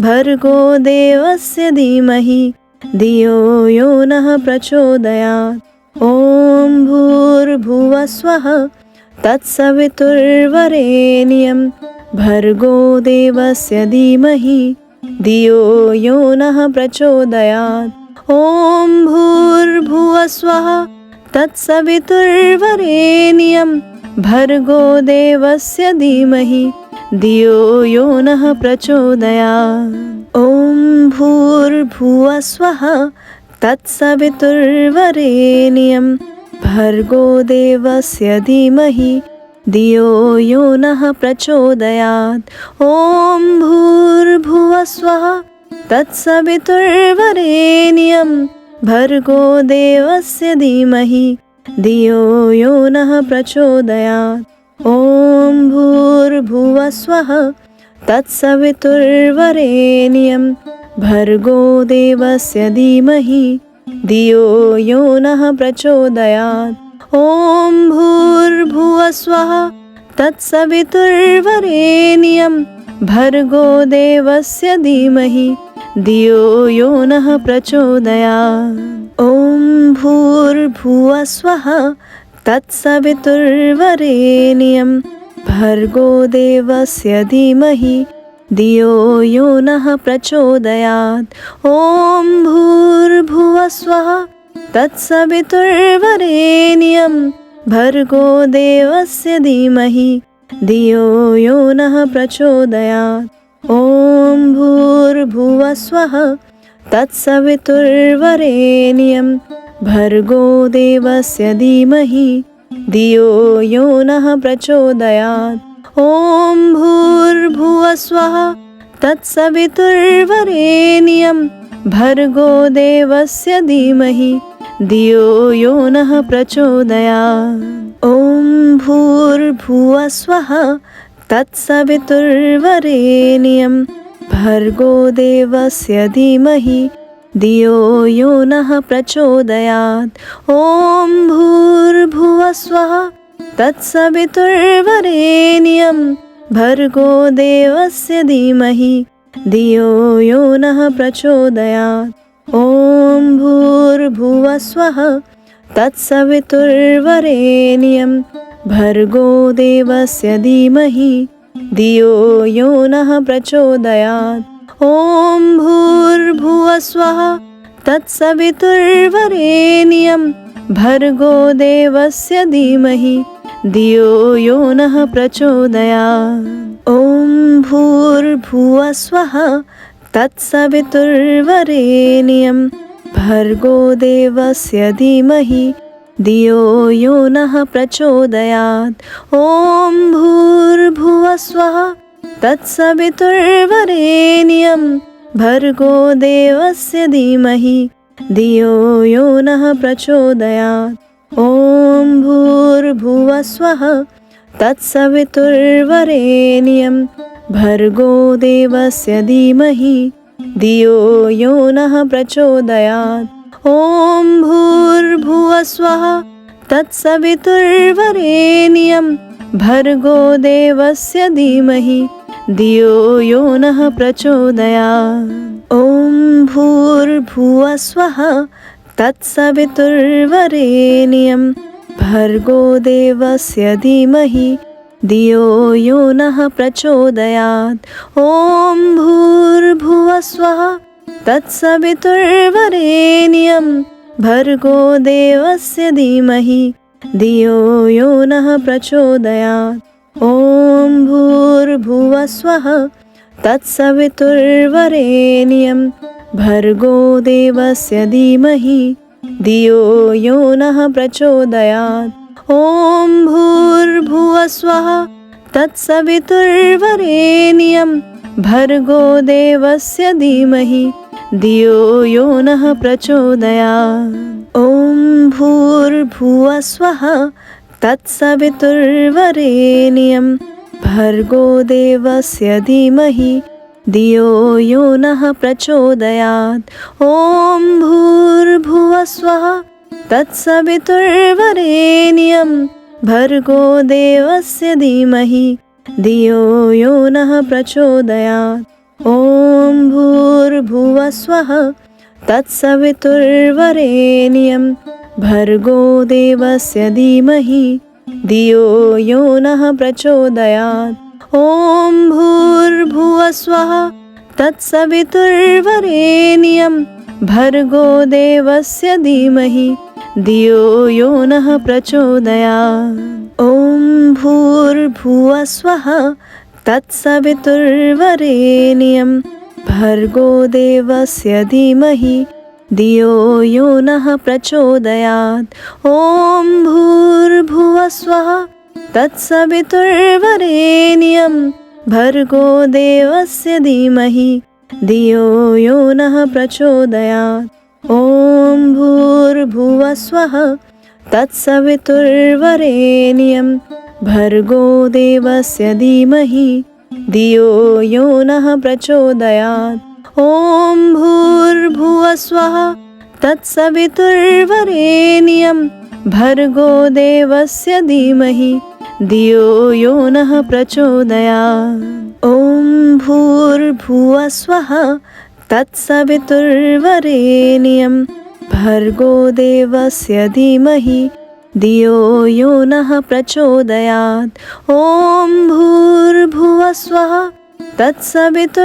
A: भर्गो देवस्य धीमहि धियो यो नः प्रचोदयात्। ॐ भूर्भुवः स्वः तत्सवितुर्वरेण्यं भर्गो देवस्य धीमहि धियो यो नः प्रचोदयात्। ॐ भूर्भुवः स्वः तत्सवितुर्वरेण्यं भर्गो देवस्य धीमहि धियो यो नः प्रचोदयात्। ॐ भूर्भुवः स्वः तत्सवितुर्वरेण्यं भर्गो देवस्य धीमहि धियो यो नः प्रचोदयात्। ॐ भूर्भुवः स्वः तत्सवितुर्वरेण्यं भर्गो देवस्य धीमहि धियो यो नः प्रचोदयात्। ॐ भूर्भुवः स्वः तत्सवितुर्वरेण्यं भर्गो देवस्य धीमहि धियो यो नः प्रचोदयात्। ॐ भूर्भुवः स्वः तत्सवितुर्वरेण्यं भर्गो देवस्य धीमहि धियो यो नः प्रचोदयात्। ॐ भूर्भुवः स्वः तत्सवितुर्वरेण्यं भर्गो देवस्य धीमहि धियो यो नः प्रचोदयात्। ॐ भूर्भुवः स्वः तत्सवितुर्वरेण्यं भर्गो देवस्य धीमहि धियो यो नः प्रचोदयात्। ॐ भूर्भुवः स्वः तत्सवितुर्वरेण्यं भर्गो देवस्य धीमहि धियो यो नः प्रचोदयात्। ॐ भूर्भुवः स्वः तत्सवितुर्वरेण्यं भर्गो देवस्य धीमहि धियो यो नः प्रचोदयात्। ॐ भूर्भुवः स्वः तत्सवितुर्वरेण्यं भर्गो देवस्य धीमहि धियो यो नः प्रचोदयात्। ॐ भूर्भुवः स्वः तत्सवितुर्वरेण्यं भर्गो देवस्य धीमहि धियो यो नः प्रचोदयात्। ॐ भूर्भुवः स्वः तत्सवितुर्वरेण्यं भर्गो देवस्य धीमहि धियो यो नः प्रचोदयात्। ॐ भूर्भुवः स्वः तत्सवितुर्वरेण्यं भर्गो देवस्य धीमहि धियो यो नः प्रचोदयात्। ॐ भूर्भुवः स्वः तत्सवितुर्वरेण्यं भर्गो देवस्य धीमहि धियो यो नः प्रचोदयात्। ॐ भूर्भुवः स्वः तत्सवितुर्वरेण्यं भर्गो देवस्य धीमहि धियो यो नः प्रचोदयात्। ॐ भूर्भुवः स्वः तत्सवितुर्वरेण्यं भर्गो देवस्य धीमहि धियो यो नः प्रचोदयात्। ॐ भूर्भुवः स्वः तत्सवितुर्वरेण्यं भर्गो देवस्य धीमहि धियो यो नः प्रचोदयात्। ॐ भूर्भुवः स्वः तत्सवितुर्वरेण्यं भर्गो देवस्य धीमहि धियो यो नः प्रचोदयात्। ॐ भूर्भुवः स्वः तत्सवितुर्वरेण्यं भर्गो देवस्य धीमहि धियो यो नः प्रचोदयात्। ॐ भूर्भुवः स्वः तत्सवितुर्वरेण्यं भर्गो देवस्य धीमहि धियो यो नः प्रचोदयात्। ॐ भूर्भुवः स्वः तत्सवितुर्वरेण्यं भर्गो देवस्य धीमहि धियो यो नः प्रचोदयात्। ॐ भूर्भुवः स्वः तत्सवितुर्वरेण्यं भर्गो देवस्य धीमहि धियो यो नः प्रचोदयात्। ॐ भूर्भुवः स्वः तत्सवितुर्वरेण्यं भर्गो देवस्य धीमहि धियो यो नः प्रचोदयात्। ॐ भूर्भुवः स्वः तत्सवितुर्वरेण्यं भर्गो देवस्य धीमहि धियो यो नः प्रचोदयात्। ॐ भूर्भुवः स्वः तत्सवितुर्वरेण्यं भर्गो देवस्य धीमहि धियो यो नः प्रचोदयात्। ॐ भूर्भुवः स्वः तत्सवितुर्वरेण्यं भर्गो देवस्य धीमहि धियो यो नः प्रचोदयात्। ॐ भूर्भुवः स्वः तत्सवितुर्वरेण्यं भर्गो देवस्य धीमहि धियो यो नः प्रचोदयात्। ॐ भूर्भुवः स्वः तत्सवितुर्वरेण्यं भर्गो देवस्य धीमहि धियो यो नः प्रचोदयात्। ॐ भूर्भुवः स्वः तत्सवितुर्वरेण्यं भर्गो देवस्य धीमहि धियो यो नः प्रचोदयात्। ॐ भूर्भुवः स्वः तत्सवितुर्वरेण्यं भर्गो देवस्य धीमहि धियो यो नः प्रचोदयात्। ॐ भूर्भुवः स्वः तत्सवितुर्वरेण्यं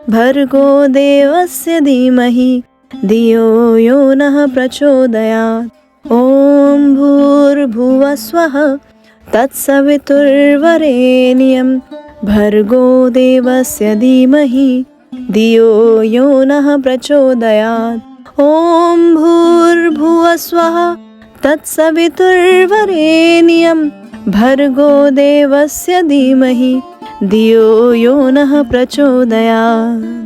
A: भर्गो देवस्य धीमहि धियो यो नः प्रचोदयात्। ॐ भूर्भुवः स्वः तत्सवितुर्वरेण्यं भर्गो देवस्य धीमहि धियो यो नः प्रचोदयात्। ॐ भूर्भुवः स्वः तत्सवितुर्वरेण्यं भर्गो देवस्य धीमहि धियो यो नः प्रचोदयात्।